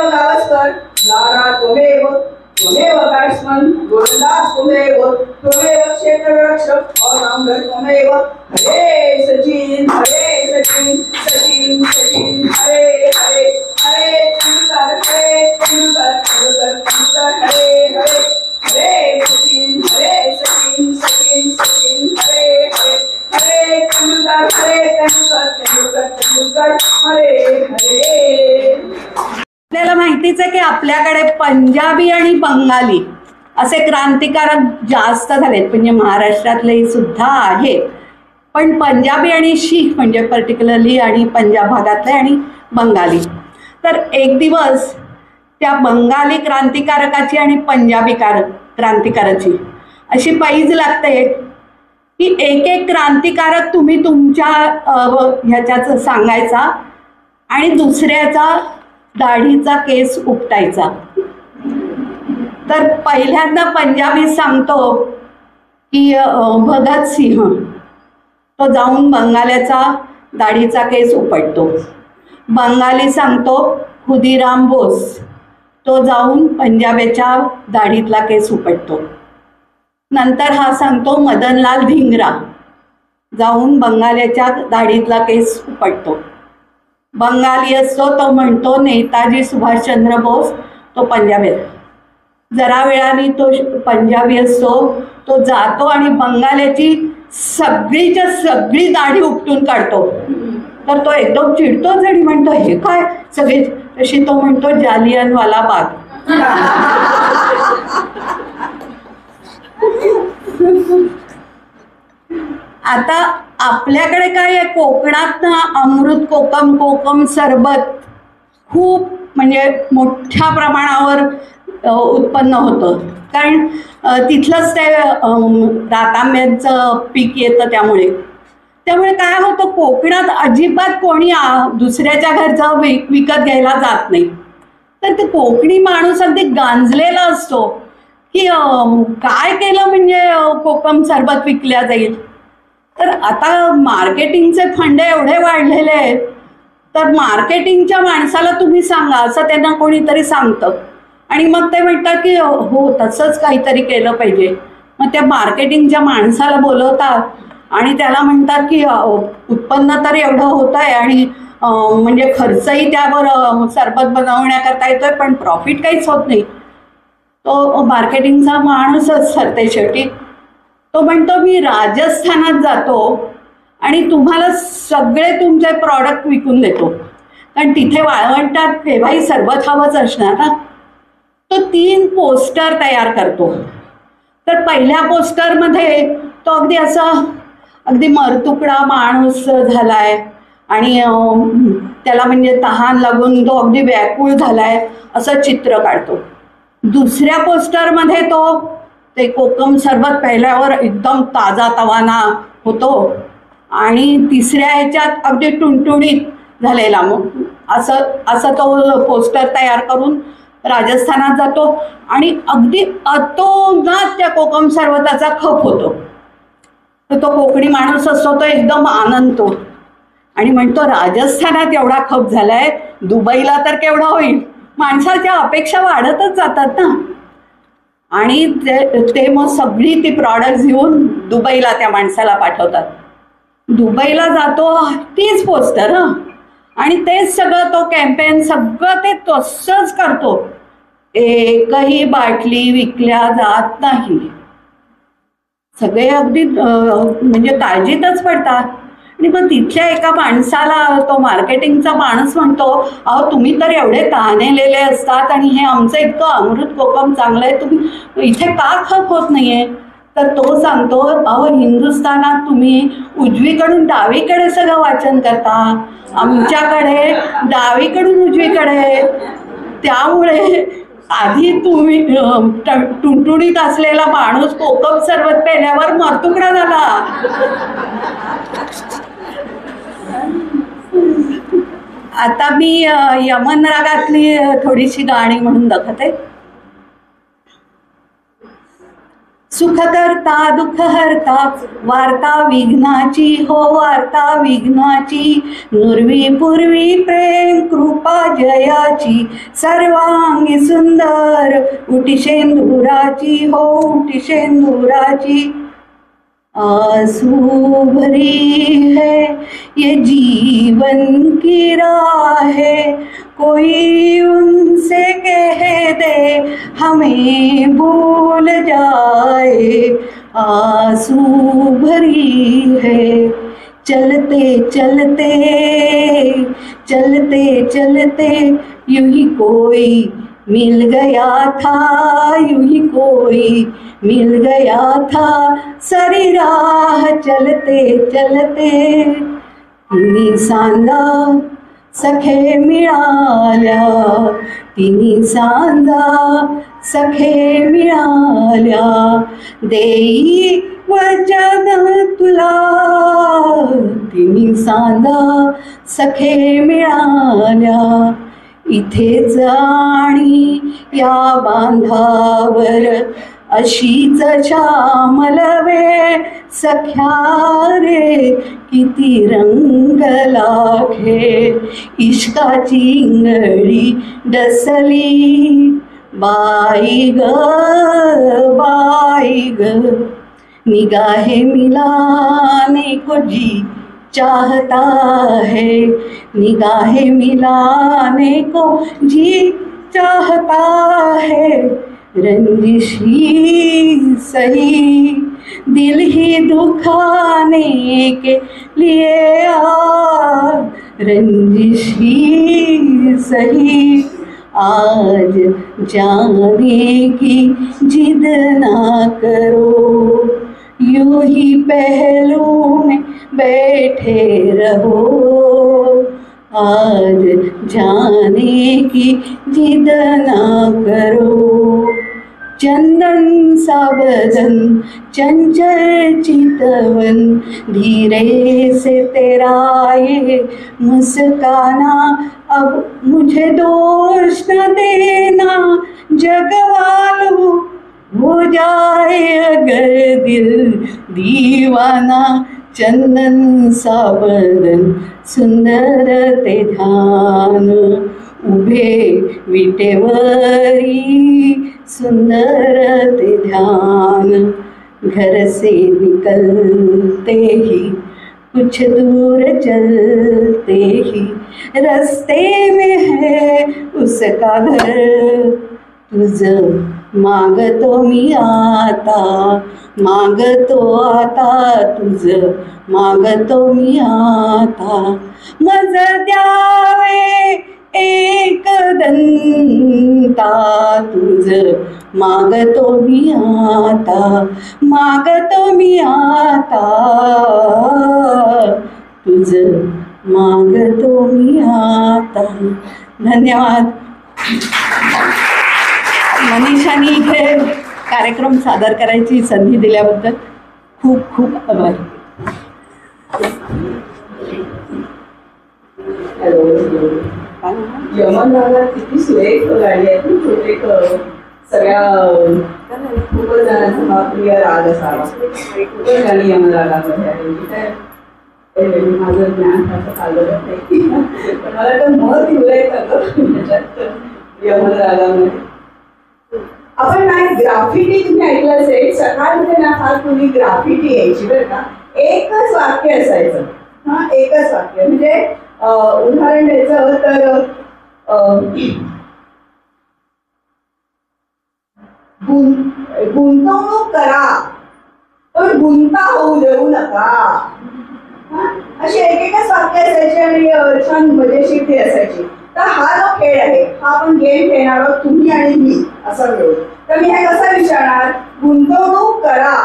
गावस्कर लारा त्वमेव बॅट्समन गोलंदाज त्वमेव क्षेत्ररक्षक ऑलराउंडर त्वमेव हरे सचिन सचिन हरे हरे हरे तेंडुलकर हरे हरे हरे सचिन हरे हरे हरे तेंडुलकर हरे हरे. आपल्याला माहितीच आहे की आपल्याकडे पंजाबी आणि बंगाली असे क्रांतिकारक जास्त झालेत, म्हणजे महाराष्ट्रातले सुद्धा आहेत, पण पंजाबी आणि शीख म्हणजे पर्टिक्युलरली आणि पंजाब भागातले आणि बंगाली. तर एक दिवस त्या बंगाली क्रांतिकारकाची आणि पंजाबी क्रांतिकारकाची अशी पैज लागते की एक एक क्रांतिकारक तुम्ही तुमच्या ह्याच्याच सांगायचा आणि दुसऱ्याचा दाढीचा केस उपटायचा. तर पहिल्यांदा पंजाबी सांगतो की भगत सिंह तो जाऊन बंगाल्याचा दाढीचा केस उपटतो. बंगाली सांगतो खुदीराम बोस तो जाऊन पंजाबीच्या दाढीतला केस उपटतो. नंतर हा सांगतो मदनलाल धिंगरा जाऊन बंगाल्याच्या दाढीतला केस उपटतो. बंगाली असतो तो म्हणतो नेताजी सुभाषचंद्र बोस तो पंजाबी. जरा वेळाने तो पंजाबी असतो तो जातो आणि बंगाल्याची सगळीच्या सगळी दाढी उपटून काढतो. तर तो एकदम चिडतोच आणि म्हणतो हे काय सगळे, तशी तो म्हणतो जालियनवाला बाग. आता आपल्याकडे काय आहे, कोकणात ना अमृत कोकम सरबत खूप म्हणजे मोठ्या प्रमाणावर उत्पन्न होतं, कारण तिथलंच ते रातांब्यांचं पीक येतं. त्यामुळे काय होतं, कोकणात अजिबात कोणी दुसऱ्याच्या घरचं विकत घ्यायला जात नाही. तर ते कोकणी माणूस अगदी गांजलेला असतो की काय केलं म्हणजे कोकम सरबत विकल्या जाईल. तर आता मार्केटिंगचे फंडे एवढे वाढलेले आहेत, तर मार्केटिंगच्या माणसाला तुम्ही सांगा असं त्यांना कोणीतरी सांगतं आणि मग ते म्हणतात की हो तसंच काहीतरी केलं पाहिजे. मग त्या मार्केटिंगच्या माणसाला बोलवतात आणि त्याला म्हणतात की उत्पन्न तर एवढं होत आहे आणि म्हणजे खर्चही त्यावर सरबत बनवण्याकरता येतोय, पण प्रॉफिट काहीच होत नाही. तो मार्केटिंगचा माणूसच ठरते शेवटी. तो म्हणतो मी राजस्थानात जातो आणि तुम्हाला सगळे तुमचे प्रॉडक्ट विकून देतो, कारण तिथे वाळवंटात केव्हाही सरबत हवंच असणार ना. तो 3 पोस्टर तयार करतो. तर पहिल्या पोस्टरमध्ये तो अगदी मरतुकडा माणूस झालाय आणि त्याला म्हणजे तहान लागून तो अगदी व्याकुळ झालाय असं चित्र काढतो. दुसऱ्या पोस्टरमध्ये तो ते कोकम सरबत पहिल्यावर एकदम ताजा तवाना होतो आणि तिसऱ्या ह्याच्यात अगदी टुणटुणीत झालेला. मग असं तो पोस्टर तयार करून राजस्थानात जातो आणि अगदी अतोनात त्या कोकम सरबताचा खप होतो. तर तो कोकणी माणूस असतो तो एकदम आनंदतो आणि म्हणतो राजस्थानात एवढा खप झालाय, दुबईला तर केवढा होईल. माणसाच्या अपेक्षा वाढतच जातात ना. आणि ते मग सगळी ती प्रॉडक्ट्स घेऊन दुबईला त्या माणसाला पाठवतात. दुबईला जातो तीच पोस्टर हं, आणि तेच सगळं तो कॅम्पेन सगळं ते तसंच करतो. एकही बाटली विकल्या जात नाही. सगळे अगदी म्हणजे काळजीतच पडतात. आणि मग तिथल्या एका माणसाला तो मार्केटिंगचा माणूस म्हणतो, अहो तुम्ही तर एवढे ताणलेले असतात आणि हे आमचं इतकं अमृत कोकम चांगलं आहे, तुम्ही इथे का खप होत नाहीये. तर तो सांगतो, अहो हिंदुस्थानात तुम्ही उजवीकडून डावीकडे सगळं वाचन करता, आमच्याकडे डावीकडून उजवीकडे. त्यामुळे आधी तुम्ही टुणटुणीत असलेला माणूस कोकम सरबत पेल्यावर मरतुकडा झाला. आता मी यमन रागातली थोडीशी गाणी म्हणून दाखवते. सुख करता दुःख हरता वार्ता विघ्नाची, हो वार्ता विघ्नाची. नुरवी पूर्वी प्रेम कृपा जयाची, सर्वांगी सुंदर उटी शेंदुराची, हो उटी शेंदुराची. आंसू भरी है ये जीवन की राहें, कोई उनसे कह दे हमें भूल जाए. आंसू भरी है चलते चलते चलते चलते, यूं ही कोई मिल गया था, यूं ही कोई मिल गया था. सारी राह चलते चलते तिन्ही सांगा सखे मिळाल्या, तिन्ही सांगा सखे मिळाल्या. देई वचन तुला, तिन्ही सांगा सखे मिळाल्या. इथेच आणि या बांधावर अशीच श्यामल वेळ, सख्या रे किती रंगला खेळ. इश्काची इंगळी डसली, बाई ग बाई ग. निगाहे मिलाने को जी चाहता है, निगाहे मिलाने को जी चाहता है. रंजिश ही सही दिल ही दुखाने के लिए आ, रंजिश ही सही आज जाने की जिद ना करो. यूं ही पहलू में बैठे रहो, आज जाने की जिद ना करो. चंदन सा बदन चंचल चितवन, धीरे से तेरा ये मुस्काना. अब मुझे दोष न देना जगवालो, हो जाए अगर दिल दीवाना. चंदन सा बदन सुंदर ते ध्यान, उभे विटेवरी सुंदर ते ध्यान. घर से निकलते ही कुछ दूर चलते ही, रस्ते में है उसका घर. तुझं मागतो मी आता, मागतो आता तुझं मागतो मी आता. मज द्यावे एक दंता, तुझं मागतो मी आता, मागतो मी आता. तुझं मागतो मी आता. धन्यवाद. मनीषानी इथे कार्यक्रम सादर करायची संधी दिल्याबद्दल खूप खूप आभार. यमन रागात किती सुरेख गाणी आहेत. छोटे सगळ्या खूपच जणांचा हा प्रिय राग असावा. खूपच गाणी यमन रागामध्ये आहे. माझं ज्ञान असं चाललं नाही पण मला तर मत ठेवलंय त्याच्यात यमन रागामध्ये. आपण नाही ग्राफिटी तुम्ही ऐकलं असेल, सकाळमध्ये ना फार पूर्वी ग्राफिटी यायची बरं का. एकच वाक्य असायचं. हा एकच वाक्य म्हणजे उदाहरण द्यायचं तर गुंतवणूक करा पण गुंता होऊ देऊ नका. अशी एकच वाक्य असायची आणि छान मजेशीर ती असायची. तर हा जो खेळ आहे हा आपण गेम खेळणार आहोत तुम्ही आणि मी असा मिळून. तर मी हे कसं विचारणार, गुंतवणूक करा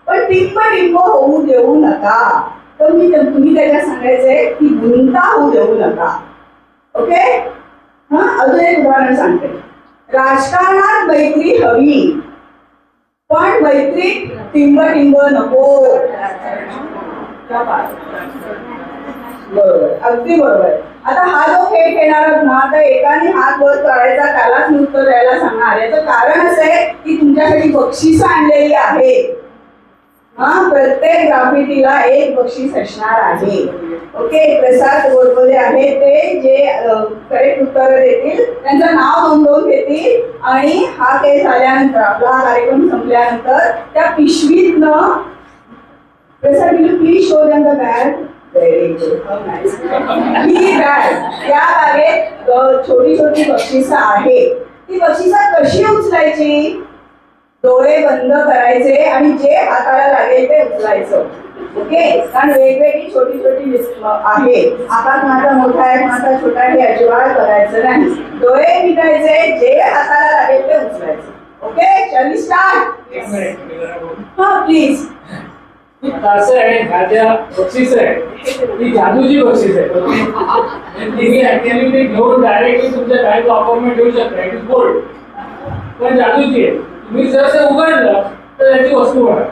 पण टिंब होऊ देऊ नका. तर तुम्ही त्याच्यात सांगायचंय की गुंता होऊ देऊ नका. ओके. हा अजून एक उदाहरण सांगते. राजकारणात मैत्री हवी पण मैत्रीत टिंब नको. बरोबर, अगदी बरोबर. आता हा जो खेळ खेळणार आहोत ना तर एकाने हात वर करायचा त्यालाच मी उत्तर द्यायला सांगणार. याचं कारण असं आहे की तुमच्यासाठी बक्षीस आणलेली आहे. हा प्रत्येक ग्राफिटीला एक बक्षीस असणार आहे. ओके. प्रसाद गोडबोले आहेत ते जे करेक्ट उत्तर देतील त्यांचं नाव नोंदवून घेतील आणि हा खेळ झाल्यानंतर आपला कार्यक्रम संपल्यानंतर त्या पिशवीतनं प्रसाद will please show them the bag. Very good, nice. ही बॅग या बागेत छोटी छोटी बक्षिसं आहेत. ती बक्षिसं कशी उचलायची, डोळे बंद करायचे आणि जे हाताला लागेल ते उचलायचं. ओके. कारण वेगवेगळी छोटी छोटी आहे. आकार माझा मोठा आहे माझा छोटा आहे अजिबात करायचं नाही. डोळे मिटायचे, जे हाताला लागेल ते उचलायचं. ओके. Shall we start? हा प्लीज. असं आहे, ह्या ज्या बक्षीस आहे ती जादूची बक्षीस आहे. तुम्ही ऍक्च्युअली ते घेऊन डायरेक्टली तुमच्या बँक अकाउंटमध्ये ठेवू शकता. इट इज गोल्ड पण जादूची आहे. तुम्ही जर ते उघडलं तर त्याची वस्तू बघा.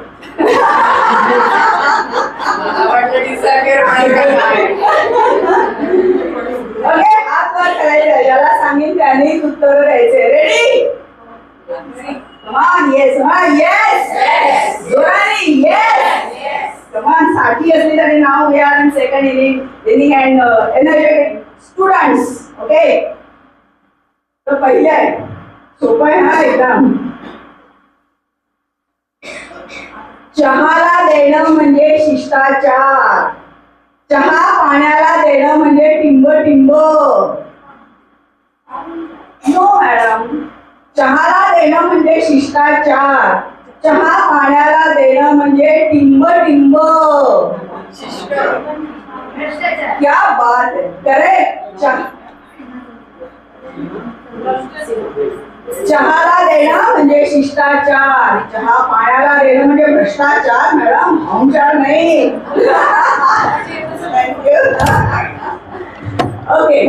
ओके. हात वर करायचं, ज्याला सांगेन त्याने उत्तर द्यायचे. Ready? Come on, yes, come on, yes. Zorani, yes. Come on, साठी असली तरी नाव घ्या आणि second inning and energetic students. Okay. तर पहिले आहे सोपं आहे हा एकदम. चहाला देणं म्हणजे शिष्टाचार. चहा पाण्याला देणं म्हणजे टिंब. No madam. चहाला देणं म्हणजे शिष्टाचार. चहा पाण्याला देणं म्हणजे टिंब. क्या बात है. करेक्ट. चहाला देणं म्हणजे शिष्टाचार. चहा पाण्याला देणं म्हणजे भ्रष्टाचार. मॅडम भ्रष्टाचार नाही. थँक्यू. ओके.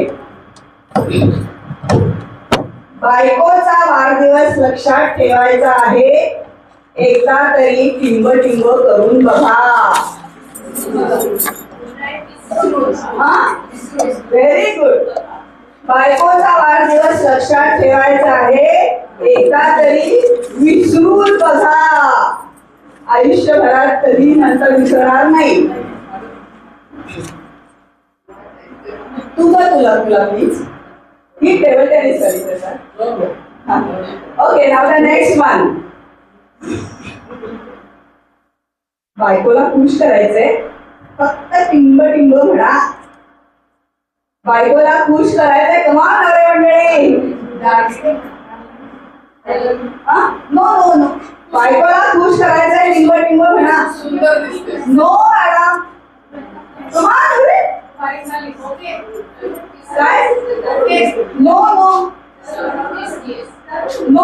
बायकोचा वाढदिवस लक्षात ठेवायचा आहे. एकदा तरी टिंब करून बघा. Very good. बायकोचा वाढदिवस लक्षात ठेवायचा आहे. एकदा तरी विसरून बघा. आयुष्यभरात कधी नंतर विसरणार नाही. तुला प्लीज. ही टेबल टेनिस करीत sir. Okay. Now the next one. बायकोला खुश करायचंय. फक्त टिंब म्हणा. बायकोला खुश करायचंय. कमान नवरे मंडळी. नो. बायकोला खुश करायचंय. टिंब म्हणा. No madam. कमान नवरे. काय? No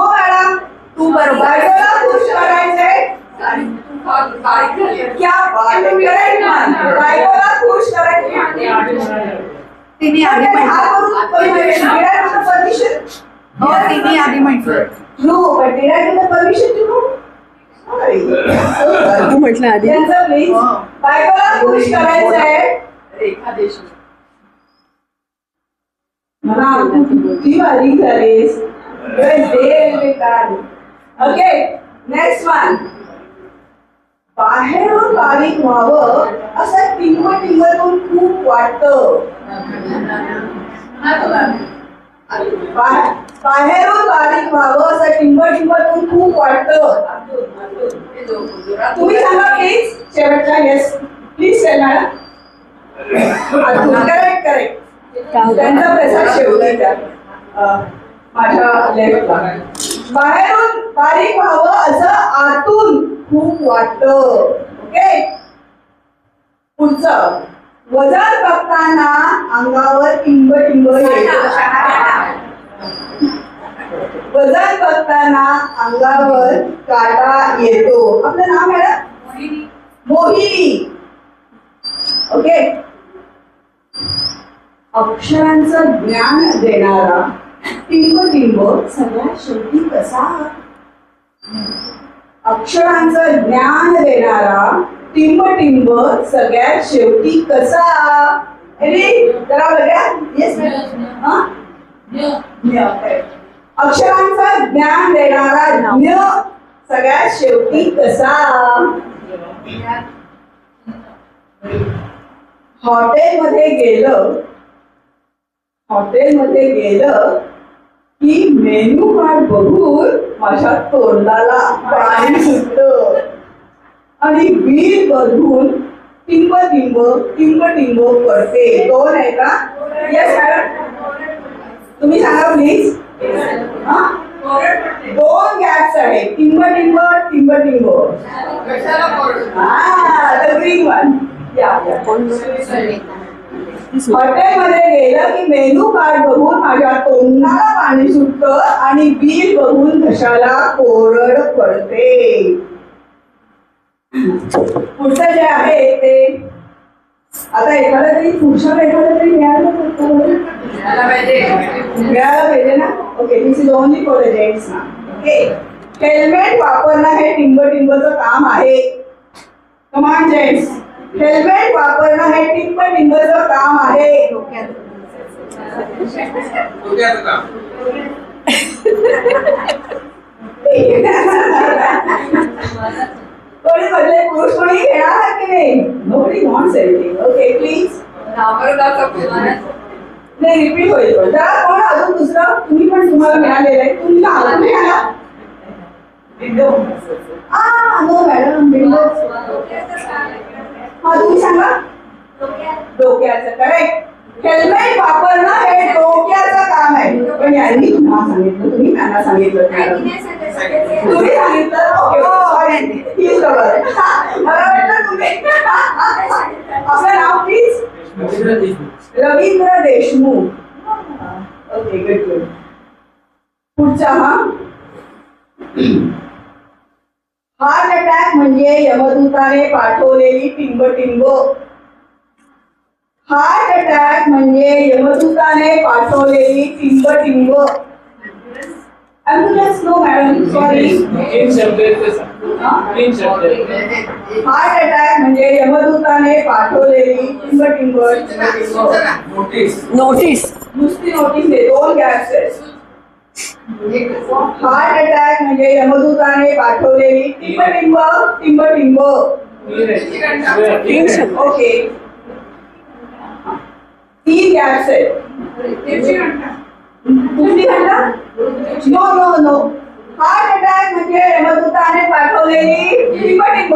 madam. तू बरोबर. बायकोला खुश करायचंय. क्या बायकोला खुश करायचं. तिने आधी म्हटलं तू म्हटलं आधी. प्लीज. बायकोला खुश करायचंय. रेखा देशमुख. मला किती बारीक झालीस. ओके. Next one. बाहेरून बारीक व्हावं असं टिंबटिंबतून खूप वाटतं. बाहेरून बारीक व्हावं असं टिंबटिंबतून खूप वाटतं. तुम्ही सांगा प्लीज शेवटचा. Yes please say madam. Correct correct. त्यांचा प्रसाद शेवटीचा माझ्या लेफ्टला. बाहेरून बारीक व्हावं असं आतून खूप वाटतं. ओके. पुढचं. वजन बघताना अंगावर टिंब येतो. वजन बघताना अंगावर काटा येतो. आपलं नाव मॅडम? मोहिनी. ओके. अक्षरांचं ज्ञान देणारा टिंब सगळ्यात शेवटी कसा? अक्षरांचं ज्ञान देणारा टिंब सगळ्यात शेवटी कसा? जरा बघा. Yes madam. अक्षरांचं ज्ञान देणारा ज्ञ सगळ्यात शेवटी कसा? हॉटेलमध्ये गेलं की मेनू कार्ड बघून माझ्या तोंडाला पाणी सुटतं आणि बिल बघून टिंब पडते. दोन आहे का? Yes madam. तुम्ही सांगा प्लीज. दोन गॅप्स आहेत. टिंब ग्रीन वन. हॉटेलमध्ये गेलं की मेनू कार्ड बघून माझ्या तोंडाला पाणी सुटतं आणि बिल बघून घशाला कोरड पडते. पुढचं जे आहे ते आता एखादा तरी मिळालं पाहिजे ना. Okay. This is only for the gents ना. ओके. हेल्मेट वापरणं हे टिंबचं काम आहे. कमान जेंट्स. हेल्मेट वापरणं हे टिंबचं काम आहे. कोणी बदले पुरुष कोणी घेणार की नाही? Nobody wants everything. Okay please. नाही रिपीट होईल. जरा कोण अजून दुसरं तुम्ही पण तुम्हाला मिळालेलं आहे. तुम्ही आला नाही आला? No madam. विंडो. तुम्ही सांगा. डोक्याचं. करेक्ट. हेल्मेट वापरणं हे डोक्याचं काम आहे. पण यांनी तुम्हाला सांगितलं, तुम्ही त्यांना सांगितलं, तुम्ही सांगितलं. Okay sorry. मला वाटलं तुम्ही. आपलं नाव please? Ravindra Deshmukh. Okay good. पुढचा. हार्ट अटॅक म्हणजे यमदूताने पाठवलेली टिंब. हार्ट अटॅक म्हणजे यमदूताने पाठवलेली टिंब. Ambulance. No madam sorry. Heart attack म्हणजे यमदूताने पाठवलेली टिंब. नोटीस. नुसती नोटीस आहे. दोन गॅप्स आहेत. हार्ट अटॅक म्हणजे यमदूताने पाठवलेली टिंब. ओके. 3 गॅप्स आहेत. कुठली घंटा? नो. हार्ट अटॅक म्हणजे यमदूताने पाठवलेली टिंब.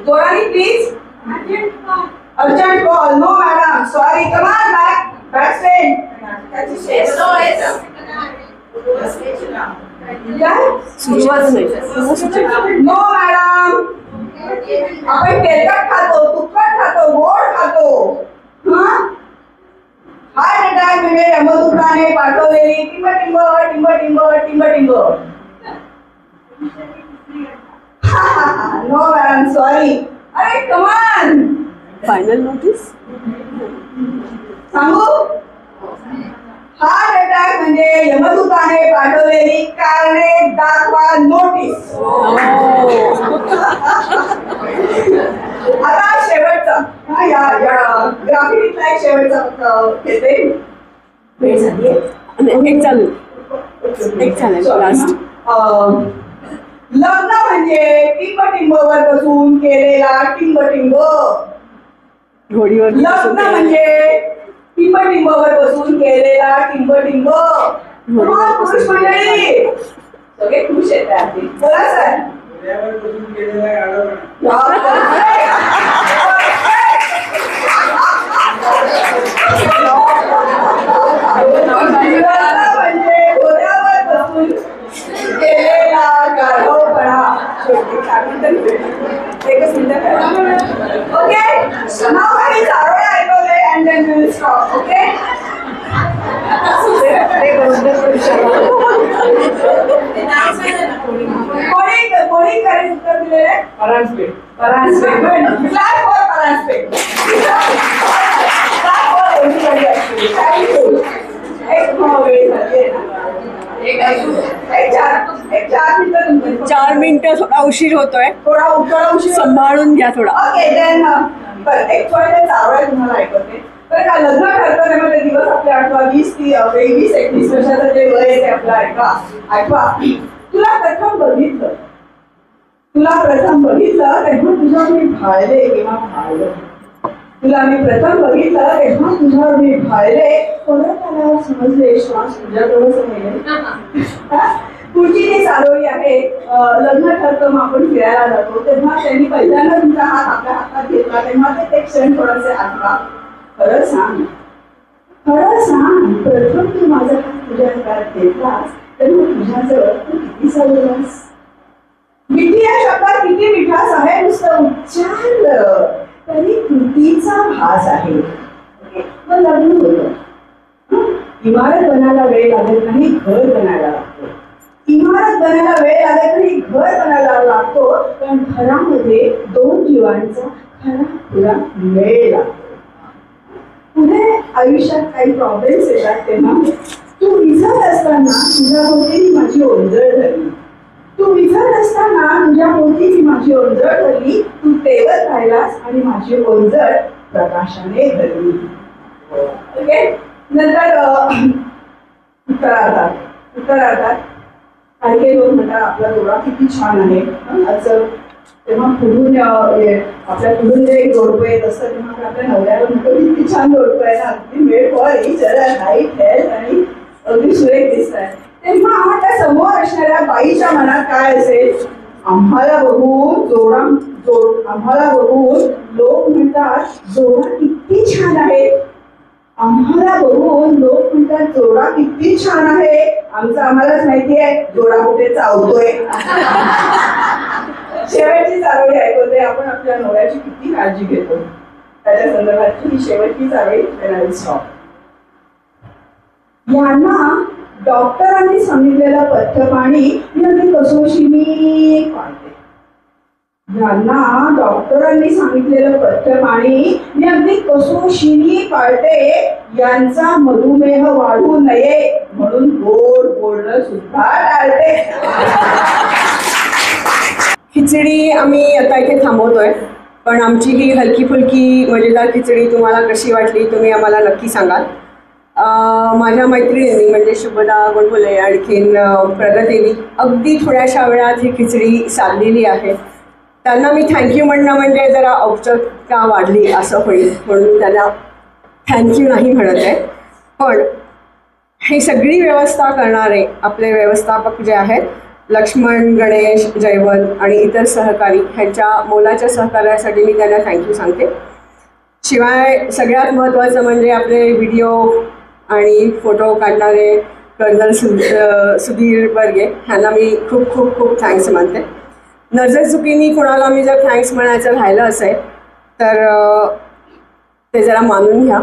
जोरानी please. Urgent call. No madam sorry. Come on back stage. No madam. आपण तेलकट खातो, तुपकट खातो, गोड खातो. हार्ट अटॅक म्हणजे यमदूताने पाठवलेली टिंब. No madam sorry. अरे कमान. फायनल नोटीस सांगू. हार्ट अटॅक म्हणजे यमदूताने पाठवलेली कारणे दाखवा नोटीस. आता शेवटचा. या ग्राफिकला शेवटचा घेते. एक चालेल लास्ट. लग्न म्हणजे टिंबटिंबवर बसून केलेला टिंबटिंब. घोडीवर लग्न म्हणजे टिंबटिंबवर बसून केलेला टिंबटिंब. पुरुष मंडळी सगळे खुश आहेत. बोला सर. म्हणजे घोड्यावर बसून केलेला गाढवपणा. एकच मिनिट. ओके, नाव काही चारोळे ऐकवले and then we will stop. Okay, कोणी करेक्ट उत्तर दिलेले? परांजपे. परांजपे. Class for Paranjpe. एक 4 मिनिटं थोडा उशीर होतोय. थोडा उशीर सांभाळून घ्या थोडा. ओके, देन एक थोडे चावळे तुम्हाला ऐकवते. तर का लग्न ठरताना ते दिवस आपले आठवा 20-21 वर्षाचं जे वय आहे ते आपलं आठवा. तुला प्रथम बघितलं तेव्हा तुझ्यावर मी भाळले किंवा भाळलं. तुला मी प्रथम बघितलं तेव्हा तुझ्यावर मी भाळले. परत आल्यावर समजले श्वास तुझ्याजवळच राहिले. पुढची जी चारोळी आहे, लग्न ठरतं मग आपण फिरायला जातो तेव्हा त्यांनी पहिल्यांदा तुमचा हात आपल्या हातात घेतला तेव्हा ते क्षण थोडासे आठवा. खरं सांग, प्रथम तू माझा हात तुझ्या हातात घेतलास तेव्हा तुझ्याजवळ तू किती सावरलास. मिठी या शब्दात किती मिठास आहे. नुसतं उच्चारलं तरी कृतीचा भास आहे. मग लग्न होतं. इमारत बनायला वेळ लागत नाही, घर बनायला लागतो. इमारत बनायला वेळ लागत नाही, घर बनायला लागतो. पण घरामध्ये 2 जीवांचा खरा मेळ लागतो. पुढे आयुष्यात काही प्रॉब्लेम्स येतात तेव्हा तू विझत असताना तुझ्या भोवती माझी ओंजळ धरली. तू तेवत राहिलास आणि माझी ओंजळ प्रकाशाने धरली. ओके, नंतर उत्तरार्धात काही लोक म्हणतात आपला डोळा किती छान आहे असं. तेव्हा पुढून आपल्या पुढून जे एक जोडपं येत असतं तेव्हा आपल्या नवऱ्यावर म्हणतो किती छान जोडपं आहे ना, अगदी made for each other, height, health आणि अगदी सुरेख दिसत आहे. तेव्हा त्या समोर असणाऱ्या बाईच्या मनात काय असेल? आम्हाला बघून लोक म्हणतात जोडा किती छान आहे. जोडा किती छान आहे. आमचं आम्हालाच माहिती आहे जोडा कुठे चावतोय. शेवटची चारोळी ऐकवते. आपण आपल्या नवऱ्याची किती काळजी घेतो त्याच्या संदर्भात ही शेवटची चारोळी स्टॉप. यांना डॉक्टरांनी सांगितलेलं पथ्यपाणी मी अगदी कसोशीने पाळते. यांचा मधुमेह वाढू नये म्हणून गोड बोलणं सुद्धा टाळते. खिचडी आम्ही आता इथे थांबवतोय, पण आमची ही हलकी फुलकी मजेदार खिचडी तुम्हाला कशी वाटली तुम्ही आम्हाला नक्की सांगाल. माझ्या मैत्रिणींनी म्हणजे शुभदा गोडबोले आणखीन प्रगतीने अगदी थोड्याशा वेळात ही खिचडी साधलेली आहे. त्यांना मी थँक्यू म्हणणं म्हणजे जरा औपचारिकता वाढली असं होईल म्हणून त्यांना थँक्यू नाही म्हणत आहे. पण ही सगळी व्यवस्था करणारे आपले व्यवस्थापक जे आहेत लक्ष्मण, गणेश, जयवंत आणि इतर सहकारी ह्यांच्या मोलाच्या सहकार्यासाठी मी त्यांना थँक्यू सांगते. शिवाय सगळ्यात महत्त्वाचं म्हणजे आपले व्हिडिओ आणि फोटो काढणारे कर्नल सुधीर बर्गे ह्यांना मी खूप खूप खूप थँक्स म्हणते. नजरचुकीने कुणाला मी जर थँक्स म्हणायचं राहिलं असेल तर ते जरा मानून घ्या.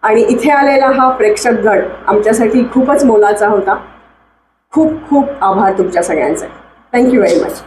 आणि इथे आलेला हा प्रेक्षक गट आमच्यासाठी खूपच मोलाचा होता. खूप खूप आभार तुमच्या सगळ्यांचे. Thank you very much.